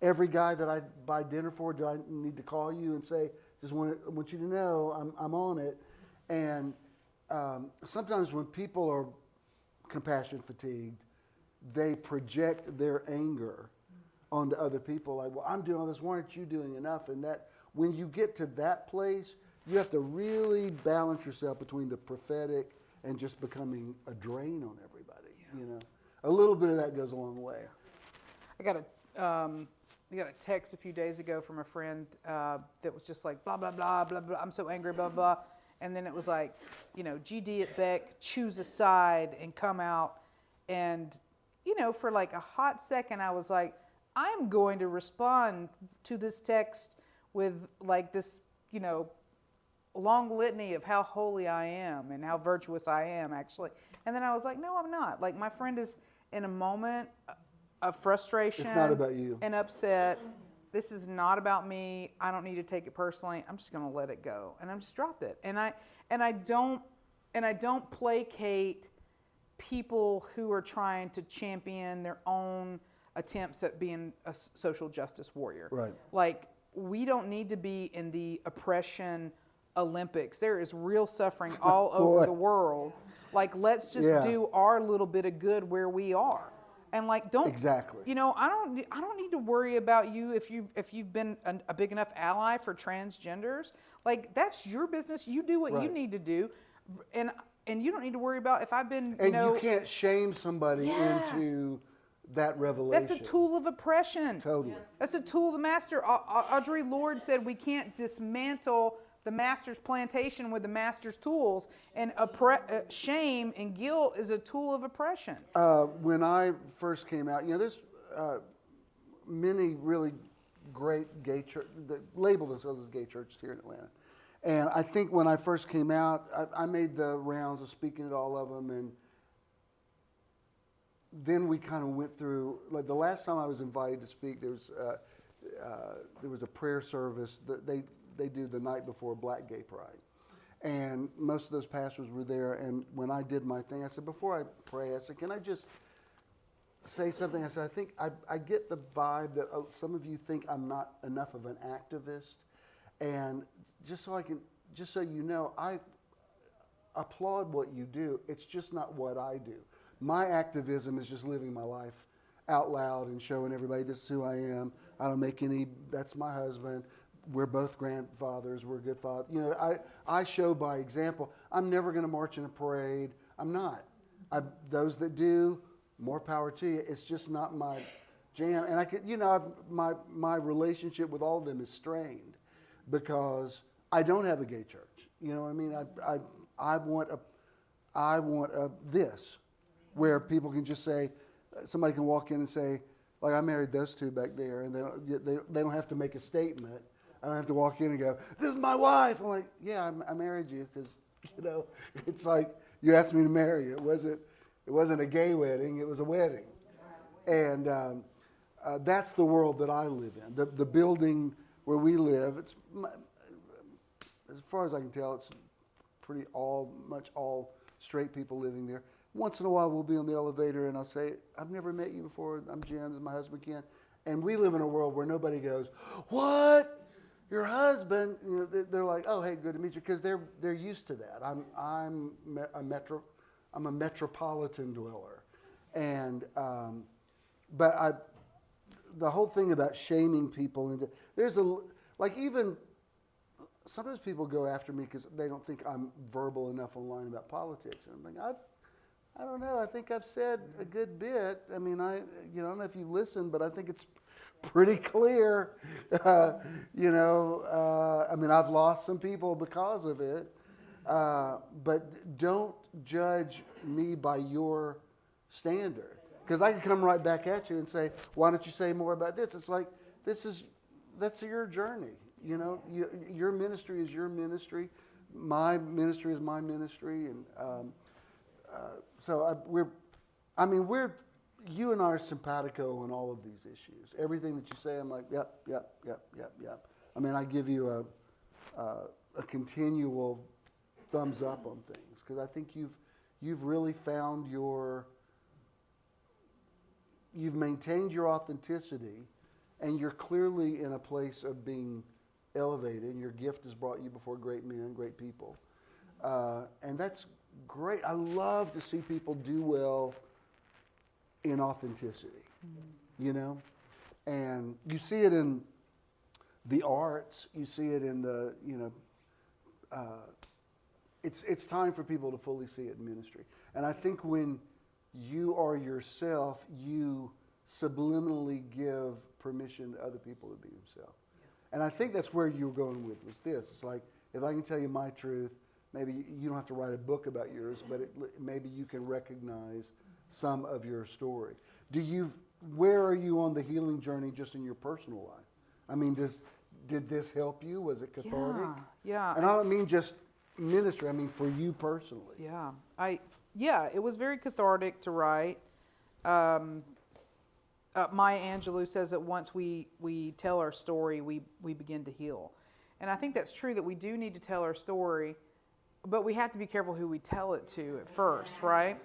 Every guy that I buy dinner for, do I need to call you and say, I want you to know I'm on it? And sometimes when people are compassion fatigued, they project their anger onto other people. Like, well, I'm doing all this. Why aren't you doing enough? And that when you get to that place, you have to really balance yourself between the prophetic and just becoming a drain on everybody. Yeah. A little bit of that goes a long way. I got a text a few days ago from a friend that was just like, blah, blah, blah, blah, blah, I'm so angry, blah, blah. And then it was like, GD at Bec, choose a side and come out. And you know, for like a hot second, I was like, I'm going to respond to this text with like this, you know, long litany of how holy I am and how virtuous I am, actually. And then I was like, no, I'm not. Like, my friend is in a moment of frustration. It's not about you. And upset. This is not about me. I don't need to take it personally. I'm just going to let it go. And I'm just dropped it. And I don't placate people who are trying to champion their own attempts at being a social justice warrior. Right. Like, we don't need to be in the oppression Olympics. There is real suffering all over the world. Like, let's just do our little bit of good where we are. And like, don't Exactly. You know, I don't need to worry about you if you've been a big enough ally for transgenders. Like, that's your business. You do what you need to do, and you don't need to worry about if I've been. You can't shame somebody into that revelation. That's a tool of oppression. Totally. That's a tool of the master. Audre Lorde said we can't dismantle the master's plantation with the master's tools, and shame and guilt is a tool of oppression. When I first came out, you know, there's many really great gay churches that label themselves as gay churches here in Atlanta. And I think when I first came out, I made the rounds of speaking at all of them, and then we kind of went through, like the last time I was invited to speak, there was a prayer service that they do the night before Black Gay Pride. And most of those pastors were there, and when I did my thing, I said, before I pray, I said, can I just say something? I said, I think I get the vibe that some of you think I'm not enough of an activist, and just so you know, I applaud what you do. It's just not what I do. My activism is just living my life out loud and showing everybody this is who I am. I don't make any, that's my husband. We're both grandfathers. We're good fathers. You know, I show by example. I'm never going to march in a parade. I'm not. Those that do, more power to you. It's just not my jam. And I could, you know, my relationship with all of them is strained because I don't have a gay church. You know what I mean? I want this where people can just say, somebody can walk in and say, like I married those two back there, and they don't have to make a statement. I don't have to walk in and go, this is my wife. I'm like, yeah, I married you because, you know, it's like you asked me to marry you. It wasn't a gay wedding. It was a wedding. And that's the world that I live in. The building where we live, it's as far as I can tell, it's pretty much all straight people living there. Once in a while, we'll be on the elevator, and I'll say, I've never met you before. I'm Jen, this is my husband, Ken. And we live in a world where nobody goes, what? Your husband? You know, they're like, oh, hey, good to meet you, because they're used to that. I'm a metropolitan dweller, and but the whole thing about shaming people, there's even sometimes people go after me because they don't think I'm verbal enough online about politics, and I'm like, I don't know. I think I've said a good bit. I mean, I don't know if you listen, but I think it's pretty clear. I mean, I've lost some people because of it. But don't judge me by your standard, because I can come right back at you and say, why don't you say more about this? It's like, that's your journey. You know, your ministry is your ministry. My ministry is my ministry. And you and I are simpatico on all of these issues. Everything that you say, I'm like, yep. I mean, I give you a continual thumbs up on things, because I think you've really found you've maintained your authenticity, and you're clearly in a place of being elevated, and your gift has brought you before great men, great people. And that's great. I love to see people do well in authenticity, you know? And you see it in the arts, you see it in the, it's time for people to fully see it in ministry. And I think when you are yourself, you subliminally give permission to other people to be themselves. And I think that's where you were going with was this. It's like, if I can tell you my truth, maybe you don't have to write a book about yours, but maybe you can recognize some of your story. where are you on the healing journey just in your personal life? I mean, did this help you? Was it cathartic? Yeah. And I don't mean just ministry, I mean for you personally. Yeah, it was very cathartic to write. Maya Angelou says that once we tell our story, we begin to heal. And I think that's true, that we do need to tell our story, but we have to be careful who we tell it to at first, right?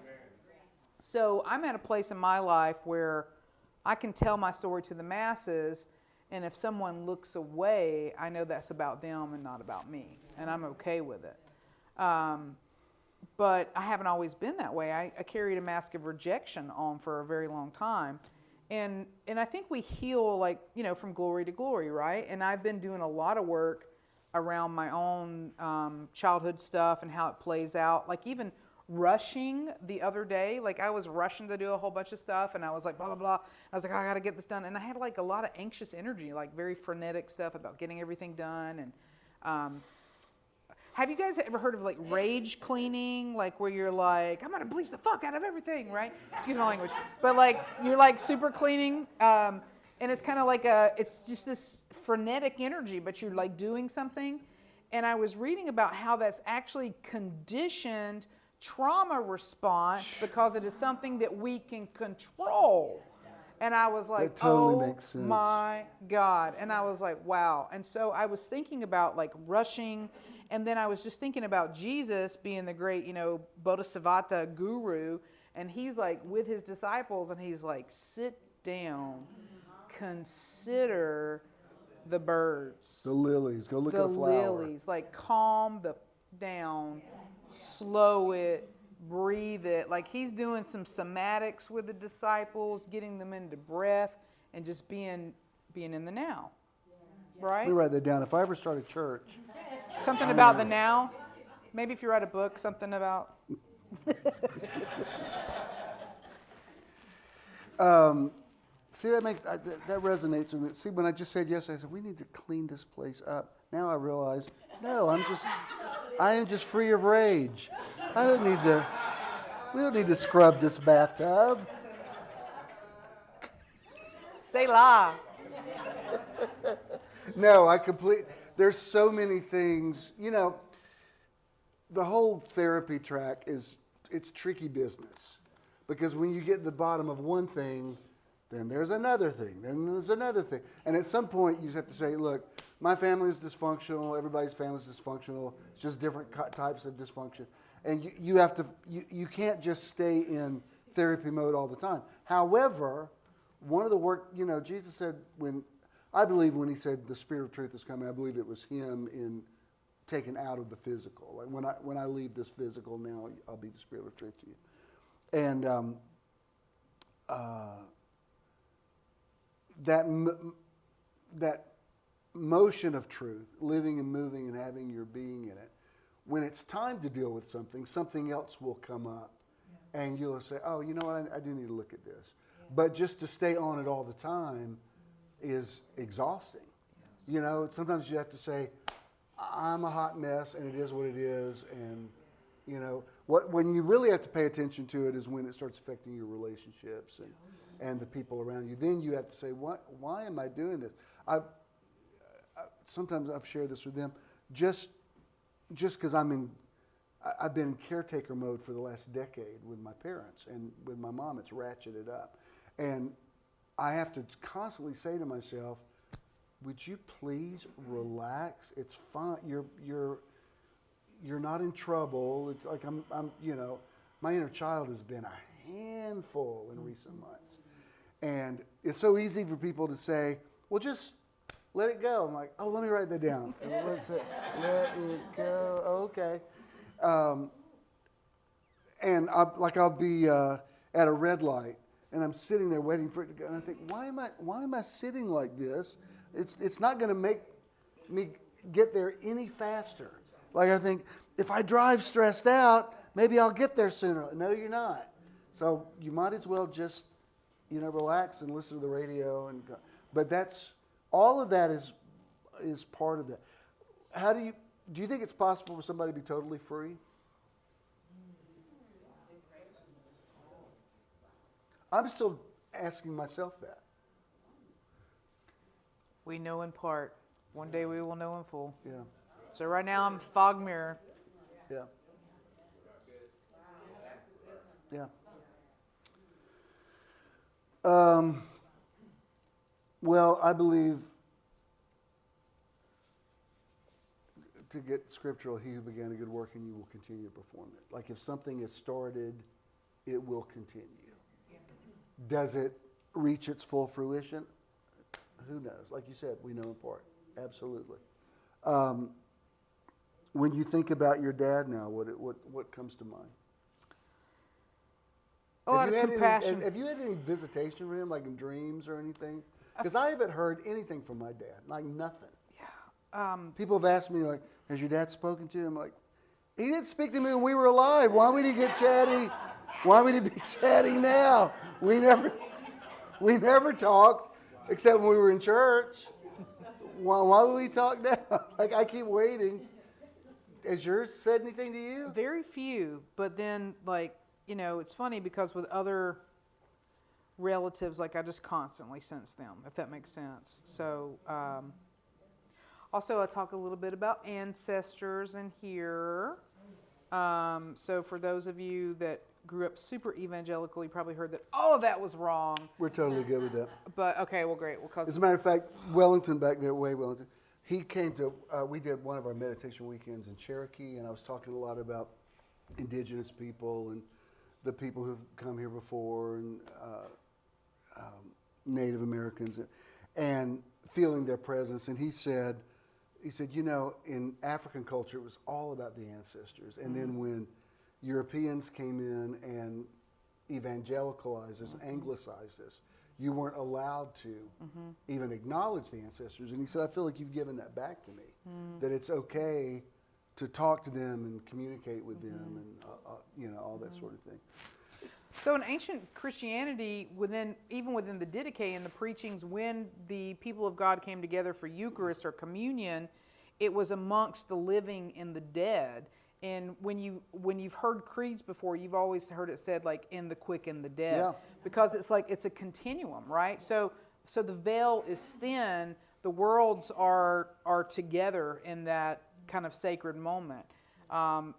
So I'm at a place in my life where I can tell my story to the masses, and if someone looks away, I know that's about them and not about me, and I'm okay with it. But I haven't always been that way. I carried a mask of rejection on for a very long time. And I think we heal, like, from glory to glory, right? And I've been doing a lot of work around my own childhood stuff and how it plays out. Like even rushing the other day, like I was rushing to do a whole bunch of stuff, and I was like, blah, blah, blah. I was like, I got to get this done. And I had like a lot of anxious energy, like very frenetic stuff about getting everything done. And have you guys ever heard of like rage cleaning? Like where you're like, I'm going to bleach the fuck out of everything, right? Excuse my language. But like, you're like super cleaning. And it's kind of like it's just this frenetic energy, but you're like doing something. And I was reading about how that's actually conditioned trauma response because it is something that we can control. And I was like, that totally oh makes sense. My God. And I was like, wow. And so I was thinking about like rushing. And then I was just thinking about Jesus being the great, Bodhisattva guru. And he's like with his disciples, and he's like, sit down, consider the birds. The lilies. Go look at a flower. The lilies. Like calm down, slow it, breathe it. Like he's doing some somatics with the disciples, getting them into breath and just being in the now. Right? Let me write that down. If I ever start a church. Something about the now. Maybe if you write a book, something about. See, that resonates with me. See, when I just said yes, I said we need to clean this place up. Now I realize, no, I am just free of rage. We don't need to scrub this bathtub. Say la. No, there's so many things, the whole therapy track it's tricky business. Because when you get to the bottom of one thing, then there's another thing, then there's another thing. And at some point, you just have to say, look, my family is dysfunctional, everybody's family is dysfunctional, it's just different types of dysfunction. And you can't just stay in therapy mode all the time. However, one of the work, Jesus said when he said the Spirit of truth is coming, I believe it was him in taken out of the physical. Like when I leave this physical now, I'll be the Spirit of truth to you. And that motion of truth, living and moving and having your being in it, when it's time to deal with something else will come up. Yeah. And you'll say, oh, you know what, I do need to look at this. Yeah. But just to stay on it all the time is exhausting. Yes. Sometimes you have to say, I'm a hot mess and it is what it is. And, when you really have to pay attention to it is when it starts affecting your relationships and the people around you. Then you have to say, why am I doing this? Sometimes I've shared this with them. Just because I've been in caretaker mode for the last decade with my parents, and with my mom, it's ratcheted up. And I have to constantly say to myself, would you please relax? It's fine. You're not in trouble. It's like I'm my inner child has been a handful in recent months. And it's so easy for people to say, well, just let it go. I'm like, oh, let me write that down. Let it go. Okay. And I'll be at a red light, and I'm sitting there waiting for it to go, and I think, why am I sitting like this? It's not going to make me get there any faster. Like I think, if I drive stressed out, maybe I'll get there sooner. No, you're not. So you might as well just, relax and listen to the radio and go. But all of that is part of that. Do you think it's possible for somebody to be totally free? I'm asking myself that. We know in part. One day we will know in full. Yeah, So right now I'm fog mirror. yeah. Yeah. Well, I believe, to get scriptural, he who began a good work in you will continue to perform it. Like if something is started, it will continue. Does it reach its full fruition? Who knows? Like you said, we know in part. Absolutely. When you think about your dad now, what comes to mind? A lot of compassion. Have you had any visitation from him, like in dreams or anything? Because I haven't heard anything from my dad, like nothing. People have asked me, like, has your dad spoken to you? I'm like, he didn't speak to me when we were alive. Why would he get chatty? Why would he be chatty now? We never talked, except when we were in church. Why would we talk now? Like, I keep waiting. Has yours said anything to you? Very few, but then, like, you know, it's funny because with other relatives, like, I just constantly sense them, if that makes sense. So, also, I talk a little bit about ancestors in here. So for those of you that grew up super evangelical, you probably heard that all of that was wrong. We're totally good with that. But, okay, well, great. Well, As a matter of fact, Wellington back there, Wellington, he came to, we did one of our meditation weekends in Cherokee, and I was talking a lot about indigenous people and the people who've come here before, and Native Americans, and feeling their presence. And he said, you know, in African culture, it was all about the ancestors. And then when Europeans came in and evangelicalized us, anglicized us, you weren't allowed to even acknowledge the ancestors. And he said, I feel like you've given that back to me, that it's okay to talk to them and communicate with them and, you know, all that sort of thing. So in ancient Christianity, even within the Didache and the preachings, when the people of God came together for Eucharist or communion, it was amongst the living and the dead. And when you've heard creeds before, you've always heard it said, like, in the quick and the dead. Yeah. Because it's like, it's a continuum, right? So the veil is thin, the worlds are together in that kind of sacred moment. And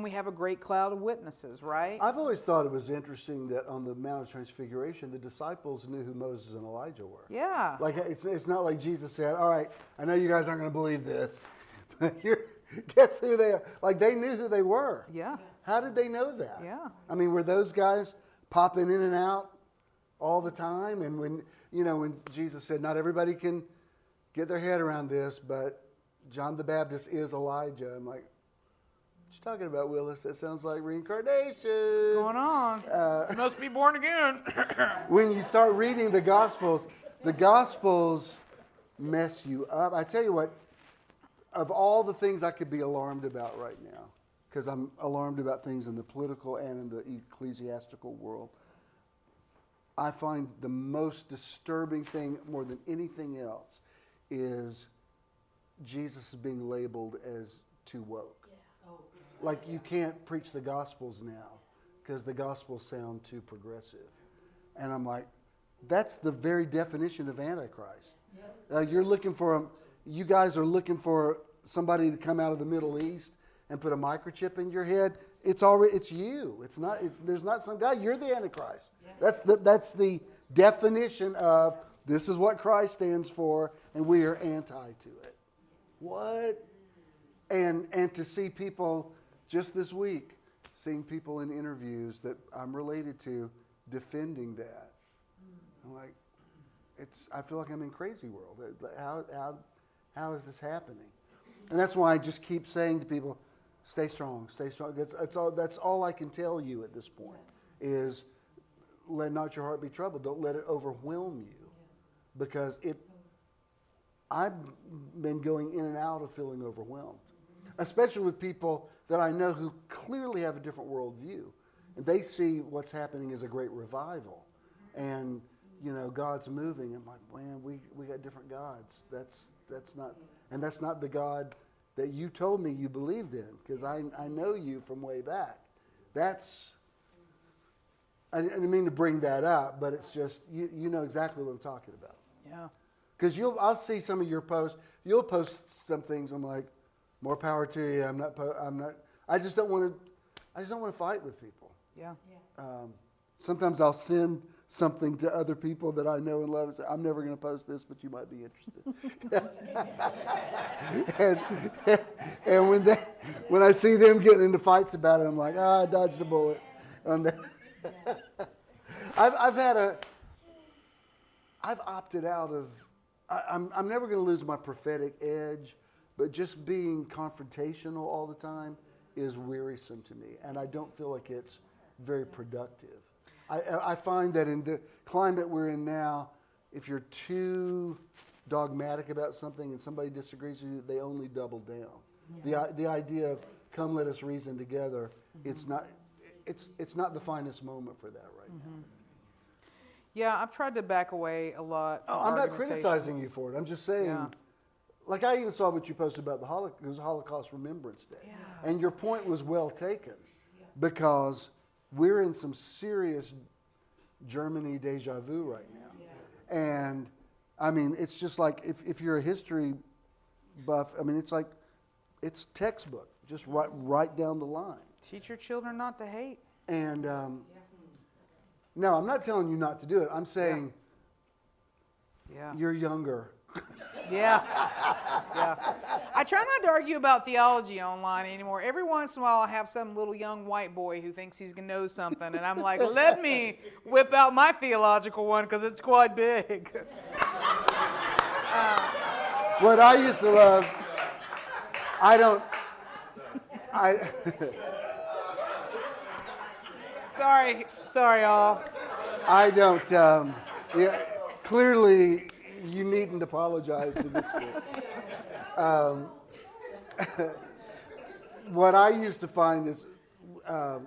we have a great cloud of witnesses, right? I've always thought it was interesting that on the Mount of Transfiguration, the disciples knew who Moses and Elijah were. Yeah. Like, it's not like Jesus said, all right, I know you guys aren't going to believe this, but guess who they are? Like, they knew who they were. Yeah. How did they know that? Yeah. I mean, were those guys popping in and out all the time? And when Jesus said, not everybody can get their head around this, but John the Baptist is Elijah. I'm like, what you talking about, Willis? That sounds like reincarnation. What's going on? You must be born again. When you start reading the Gospels mess you up. I tell you what, of all the things I could be alarmed about right now, because I'm alarmed about things in the political and in the ecclesiastical world, I find the most disturbing thing more than anything else is Jesus is being labeled as too woke. Like, you can't preach the Gospels now because the Gospels sound too progressive. And I'm like, that's the very definition of Antichrist. You guys are looking for somebody to come out of the Middle East and put a microchip in your head. It's you. There's not some guy. You're the Antichrist. That's the definition of this is what Christ stands for, and we are anti to it. What? And to see people just this week, seeing people in interviews that I'm related to defending that. I'm like, I feel like I'm in crazy world. How is this happening? And that's why I just keep saying to people, stay strong, stay strong. That's all I can tell you at this point is let not your heart be troubled. Don't let it overwhelm you. Because I've been going in and out of feeling overwhelmed, especially with people that I know who clearly have a different worldview. And they see what's happening as a great revival. And, God's moving. I'm like, man, we got different gods. That's not the God that you told me you believed in, because I know you from way back. I didn't mean to bring that up, but it's just, you know exactly what I'm talking about. Yeah. Because I'll see some of your posts. You'll post some things. I'm like, more power to you. I just don't want to fight with people. Yeah. Sometimes I'll send something to other people that I know and love and say, I'm never going to post this, but you might be interested. and when I see them getting into fights about it, I'm like, I dodged a bullet. I've opted out of, I'm never going to lose my prophetic edge, but just being confrontational all the time is wearisome to me, and I don't feel like it's very productive. I find that in the climate we're in now, if you're too dogmatic about something and somebody disagrees with you, they only double down. Yes. The idea of come let us reason together, it's not the finest moment for that right now. Yeah, I've tried to back away a lot. Oh, I'm not criticizing you for it. I'm just saying, like I even saw what you posted about the Holocaust Remembrance Day. Yeah. And your point was well taken because we're in some serious Germany deja vu right now. Yeah. And I mean, it's just like if you're a history buff, I mean, it's like, it's textbook, just right down the line. Teach your children not to hate. And no, I'm not telling you not to do it. I'm saying you're younger. Yeah. I try not to argue about theology online anymore. Every once in a while, I have some little young white boy who thinks he's going to know something, and I'm like, let me whip out my theological one because it's quite big. What I used to love, Sorry, all. I don't, clearly you needn't apologize to this kid. What I used to find is the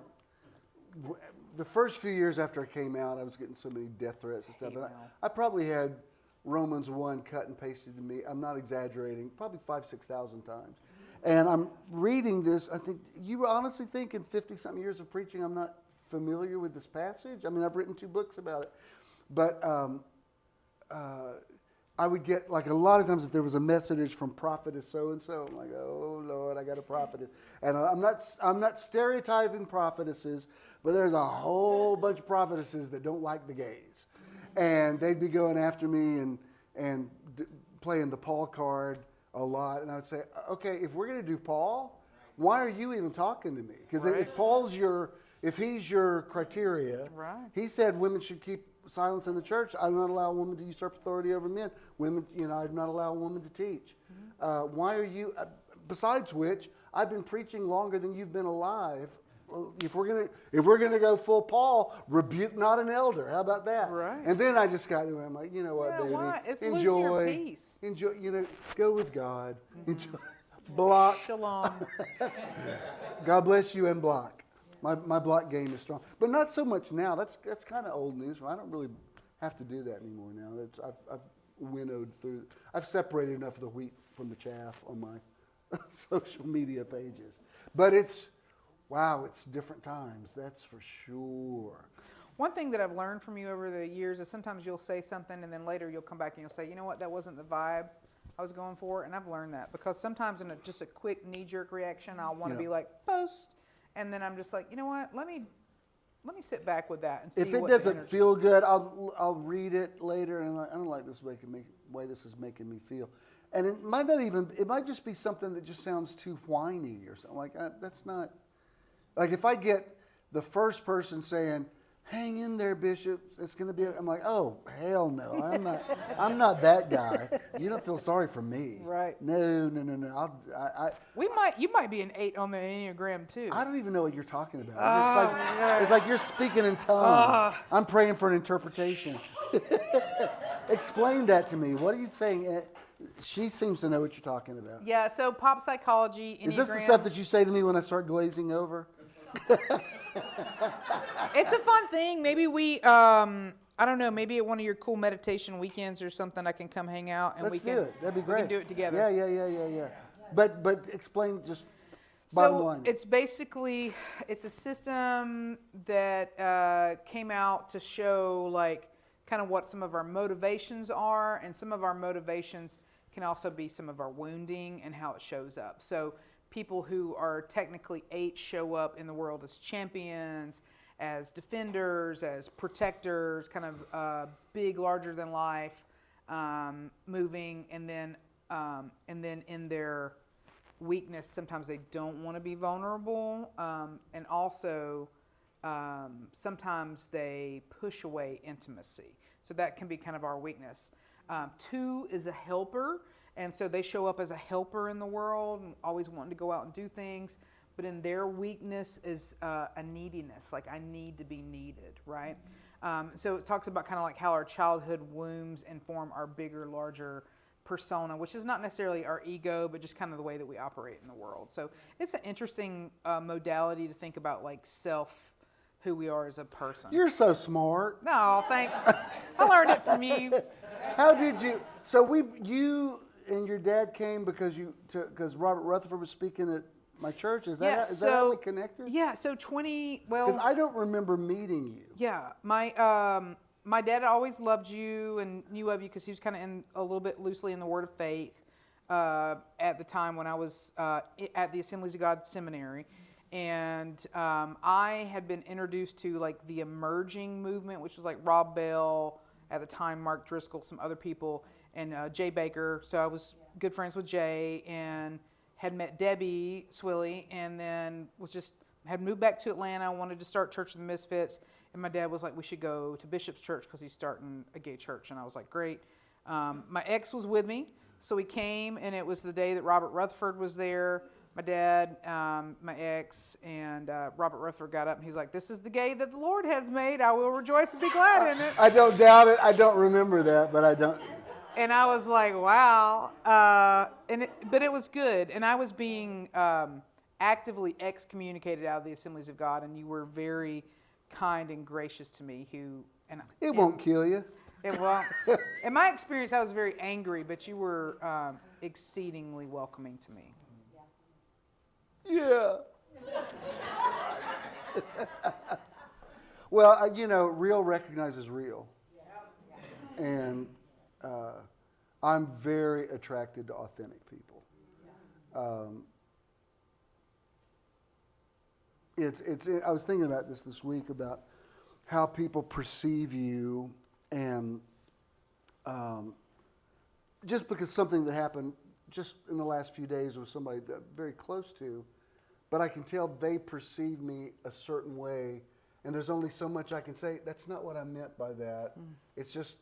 first few years after I came out, I was getting so many death threats and stuff. And I probably had Romans 1 cut and pasted to me. I'm not exaggerating, probably 6,000 times. And I'm reading this. I think, you honestly think in 50-something years of preaching, I'm not familiar with this passage? I mean, I've written 2 books about it. But I would get, like a lot of times if there was a message from prophetess so-and-so, I'm like, oh, Lord, I got a prophetess. And I'm not stereotyping prophetesses, but there's a whole bunch of prophetesses that don't like the gays. And they'd be going after me and playing the Paul card a lot. And I would say, okay, if we're going to do Paul, why are you even talking to me? Because if he's your criteria, he said women should keep silence in the church. I do not allow a woman to usurp authority over men. Women, I do not allow a woman to teach. Why are you? Besides which, I've been preaching longer than you've been alive. Well, if we're gonna go full Paul, rebuke not an elder. How about that? Right. And then I just got there. I'm like, you know what, baby? Why? It's enjoy, losing your peace. Enjoy. Go with God. Enjoy. Block. Shalom. God bless you and block. My block game is strong, but not so much now. That's kind of old news. I don't really have to do that anymore now. I've winnowed through. I've separated enough of the wheat from the chaff on my social media pages. But it's different times. That's for sure. One thing that I've learned from you over the years is sometimes you'll say something and then later you'll come back and you'll say, you know what, that wasn't the vibe I was going for. And I've learned that because sometimes in just a quick knee-jerk reaction, I'll want to be like, post. And then I'm just like, you know what? Let me sit back with that and see. If it doesn't feel good, I'll read it later, and I don't like this way this is making me feel. And it might just be something that just sounds too whiny or something like that. That's not like if I get the first person saying, "Hang in there, Bishop. It's going to be." I'm like, "Oh, hell no! I'm not that guy. You don't feel sorry for me, right? No. You might be an 8 on the Enneagram too. I don't even know what you're talking about. It's like you're speaking in tongues. I'm praying for an interpretation. Explain that to me. What are you saying? She seems to know what you're talking about. Yeah. So pop psychology, Enneagram. Is this the stuff that you say to me when I start glazing over? It's a fun thing. Maybe I don't know, maybe at one of your cool meditation weekends or something I can come hang out and Let's do it. That'd be great. We can do it together. Yeah. But explain just Bottom So line. it's basically, it's a system that came out to show like kind of what some of our motivations are, and some of our motivations can also be some of our wounding and how it shows up. So people who are technically H show up in the world as champions, as defenders, as protectors, kind of big, larger than life, moving, and then in their weakness, sometimes they don't want to be vulnerable, and also sometimes they push away intimacy. So that can be kind of our weakness. 2 is a helper, and so they show up as a helper in the world, and always wanting to go out and do things. But in their weakness is a neediness, like I need to be needed, right? So it talks about kind of like how our childhood wounds inform our bigger, larger persona, which is not necessarily our ego, but just kind of the way that we operate in the world. So it's an interesting modality to think about, like who we are as a person. You're so smart. No, thanks. I learned it from you. How did you? So you and your dad came because Robert Rutherford was speaking at my church. Is that how we connected? Yeah. So Because I don't remember meeting you. Yeah, my dad always loved you and knew of you because he was kind of a little bit loosely in the Word of Faith at the time when I was at the Assemblies of God Seminary. And I had been introduced to like the emerging movement, which was like Rob Bell at the time, Mark Driscoll, some other people, and Jay Baker. So I was good friends with Jay and had met Debbie Swilley, and then had moved back to Atlanta, wanted to start Church of the Misfits, and my dad was like, we should go to Bishop's Church because he's starting a gay church, and I was like, great. My ex was with me, so we came, and it was the day that Robert Rutherford was there. My dad, my ex, and Robert Rutherford got up, and he's like, this is the gay that the Lord has made. I will rejoice and be glad in it. I don't doubt it. I don't remember that, but I don't. And I was like, wow. But it was good. And I was being actively excommunicated out of the Assemblies of God, and you were very kind and gracious to me. It won't kill you. It won't. In my experience, I was very angry, but you were exceedingly welcoming to me. Yeah. Well, real recognizes real. And I'm very attracted to authentic people. I was thinking about this week about how people perceive you, and just because something that happened just in the last few days with somebody that I'm very close to, but I can tell they perceive me a certain way, and there's only so much I can say. That's not what I meant by that. It's just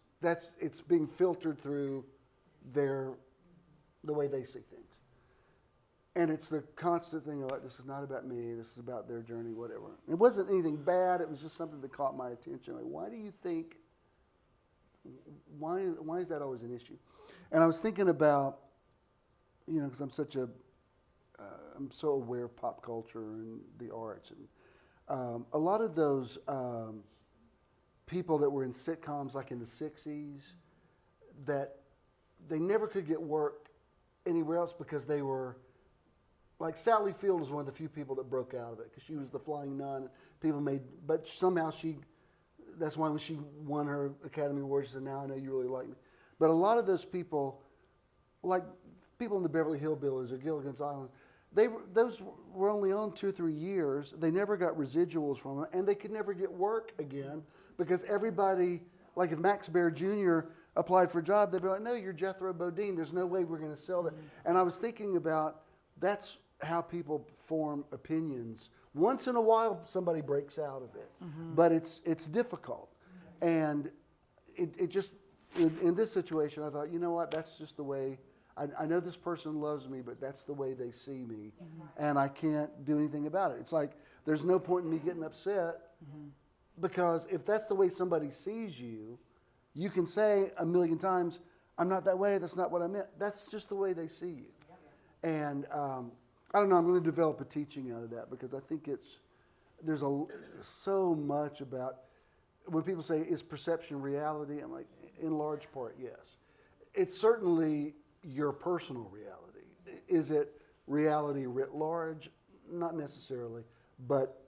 it's being filtered through the way they see things. And it's the constant thing of like, this is not about me, this is about their journey, whatever. It wasn't anything bad, it was just something that caught my attention. Like, why do you think, why is that always an issue? And I was thinking about, because I'm so aware of pop culture and the arts. And a lot of those people that were in sitcoms like in the 60s, that they never could get work anywhere else because they were, like Sally Field was one of the few people that broke out of it because she was the flying nun. But somehow that's why when she won her Academy Award, she said, now I know you really like me. But a lot of those people, like people in the Beverly Hillbillies or Gilligan's Island, those were only on 2 or 3 years. They never got residuals from them, and they could never get work again because everybody, like if Max Baer Jr. applied for a job, they'd be like, no, you're Jethro Bodine. There's no way we're going to sell that. And I was thinking about that's how people form opinions. Once in a while, somebody breaks out of it, but it's difficult. And it just, in this situation, I thought, you know what, that's just the way. I know this person loves me, but that's the way they see me, and I can't do anything about it. It's like there's no point in me getting upset because if that's the way somebody sees you, you can say a million times, I'm not that way, that's not what I meant. That's just the way they see you. And I don't know, I'm going to develop a teaching out of that because I think there's so much about, when people say, is perception reality? I'm like, in large part, yes. It's certainly your personal reality. Is it reality writ large? not necessarily, but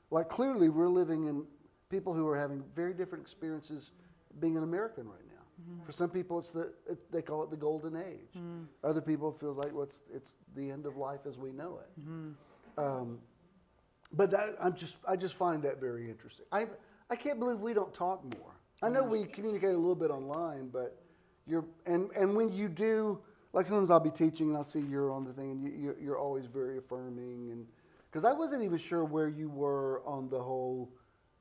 like clearly we're living in people who are having very different experiences being an American right now. Mm-hmm. For some people, they call it the golden age. Mm-hmm. Other people feel like it's the end of life as we know it. Mm-hmm. But I just find that very interesting. I can't believe we don't talk more. I know we communicate a little bit online, but and when you do, like sometimes I'll be teaching and I'll see you're on the thing and you're always very affirming, and because I wasn't even sure where you were on the whole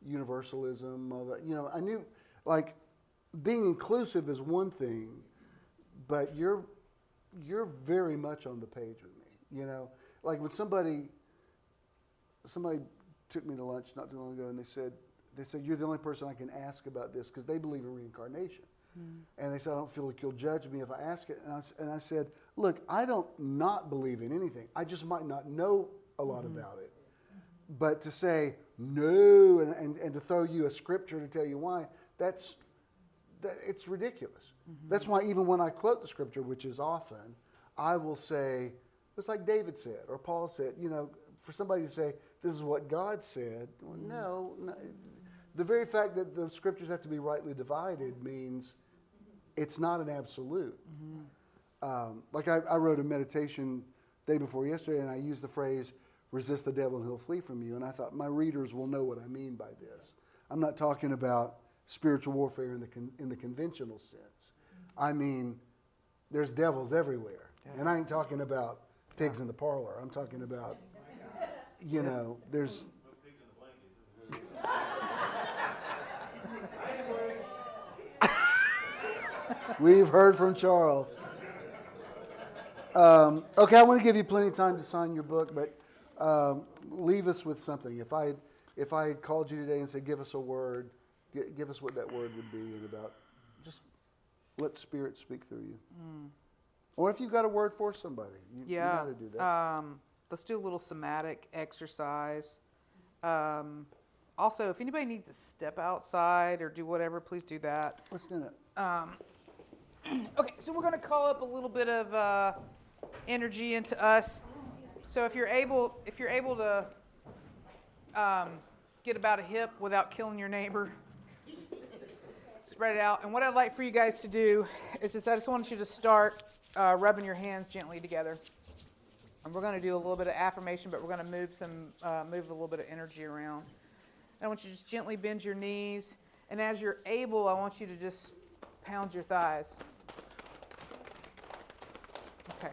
universalism. I knew like being inclusive is one thing, but you're very much on the page with me. Like when somebody took me to lunch not too long ago, and they said you're the only person I can ask about this because they believe in reincarnation. And they said, I don't feel like you'll judge me if I ask it. And I said, look, I don't not believe in anything. I just might not know a lot about it. But to say no and to throw you a scripture to tell you why, it's ridiculous. That's why even when I quote the scripture, which is often, I will say, it's like David said or Paul said, for somebody to say, this is what God said, well, no. The very fact that the scriptures have to be rightly divided means it's not an absolute. Like I wrote a meditation day before yesterday, and I used the phrase, resist the devil and he'll flee from you. And I thought my readers will know what I mean by this. I'm not talking about spiritual warfare in the conventional sense. I mean, there's devils everywhere. Yeah. And I ain't talking about pigs in the parlor. I'm talking about, there's... We've heard from Charles. Okay, I want to give you plenty of time to sign your book, but leave us with something. If I had called you today and said, give us a word, give us what that word would be, and about just let Spirit speak through you. Or if you've got a word for somebody, you got to do that. Let's do a little somatic exercise. Also, if anybody needs to step outside or do whatever, please do that. Let's do it. Okay, so we're going to call up a little bit of energy into us. So if you're able to get about a hip without killing your neighbor, spread it out. And what I'd like for you guys to do is I just want you to start rubbing your hands gently together. And we're going to do a little bit of affirmation, but we're going to move a little bit of energy around. And I want you to just gently bend your knees. And as you're able, I want you to just pound your thighs. Okay.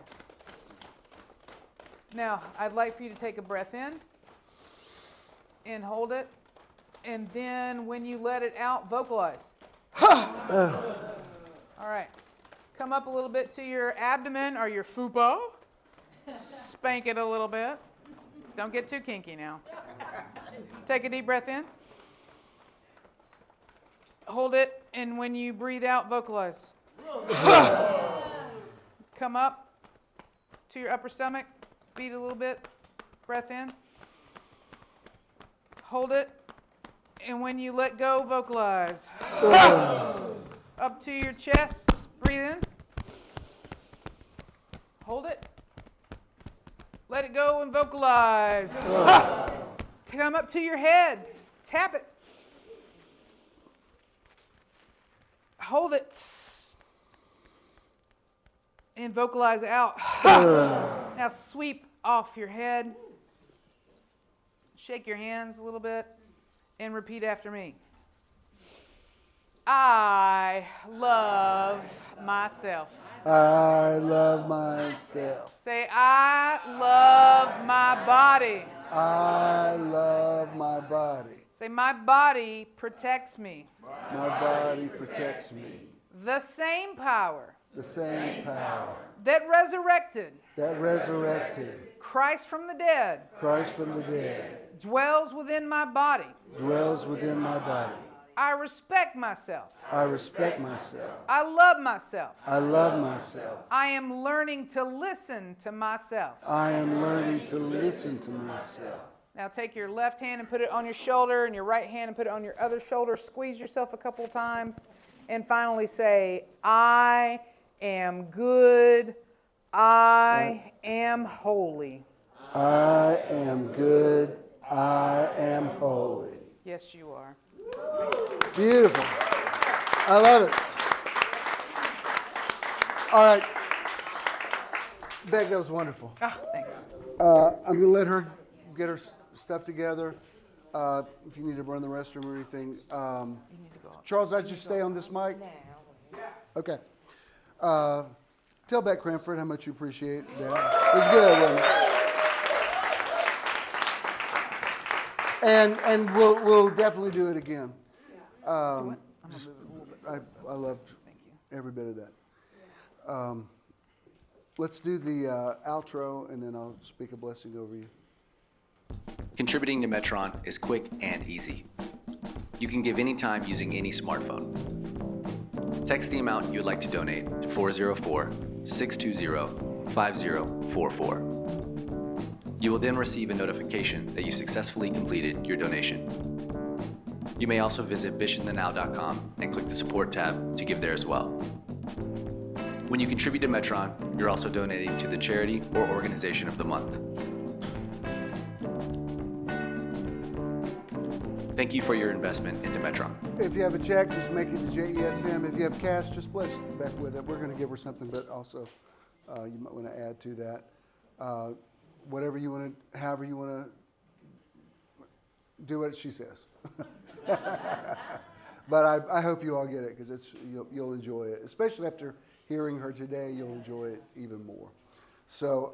Now, I'd like for you to take a breath in and hold it. And then when you let it out, vocalize. All right. Come up a little bit to your abdomen or your fupa. Spank it a little bit. Don't get too kinky now. Take a deep breath in. Hold it, and when you breathe out, vocalize. Come up to your upper stomach, beat a little bit, breath in. Hold it, and when you let go, vocalize. Up to your chest, breathe in. Hold it. Let it go and vocalize. Come up to your head, tap it. Hold it and vocalize out. Now sweep off your head. Shake your hands a little bit and repeat after me. I love myself. I love myself. Say, I love my body. I love my body. Say, my body protects me. My body protects me. The same power. The same power. That resurrected. That resurrected. Christ from the dead. Christ from the dead. Dwells within my body. Dwells within my body. I respect myself. I respect myself. I love myself. I love myself. I am learning to listen to myself. I am learning to listen to myself. Now take your left hand and put it on your shoulder and your right hand and put it on your other shoulder. Squeeze yourself a couple times. And finally say, I am good. I am holy. I am good. I am holy. Yes, you are. Beautiful. I love it. All right. Beck, that was wonderful. Ah, thanks. I'm going to let her get her stuff together. If you need to run the restroom or anything. You need to go up. Charles, I'd just stay on this mic? Okay. Tell Bec Cranford how much you appreciate that. It was good, wasn't it? And we'll definitely do it again. Do it? I'm gonna move it a little bit. I loved Thank you. every bit of that. Let's do the outro, and then I'll speak a blessing over you. Contributing to Metron is quick and easy. You can give anytime using any smartphone. Text the amount you would like to donate to 404-620-5044. You will then receive a notification that you successfully completed your donation. You may also visit bishonthennow.com and click the support tab to give there as well. When you contribute to Metron, you're also donating to the charity or organization of the month. Thank you for your investment into Metron. If you have a check, just make it to JESM. If you have cash, just bless Beck with it. We're going to give her something, but also you might want to add to that. Whatever you want to, however you want to do what she says. But I hope you all get it, because you'll enjoy it. Especially after hearing her today, you'll enjoy it even more. So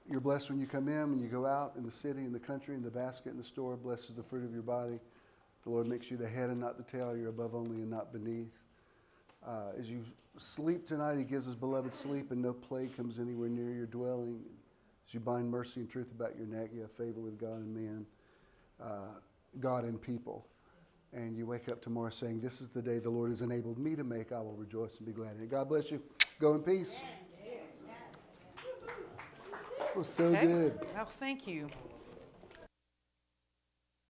you're blessed when you come in, when you go out in the city, in the country, in the basket, in the store. Blessed is the fruit of your body. The Lord makes you the head and not the tail. You're above only and not beneath. As you sleep tonight, he gives his beloved sleep, and no plague comes anywhere near your dwelling. As you bind mercy and truth about your neck, you have favor with God and man, God and people. And you wake up tomorrow saying, this is the day the Lord has enabled me to make. I will rejoice and be glad in it. God bless you. Go in peace. It was so Okay. good. Oh, thank you.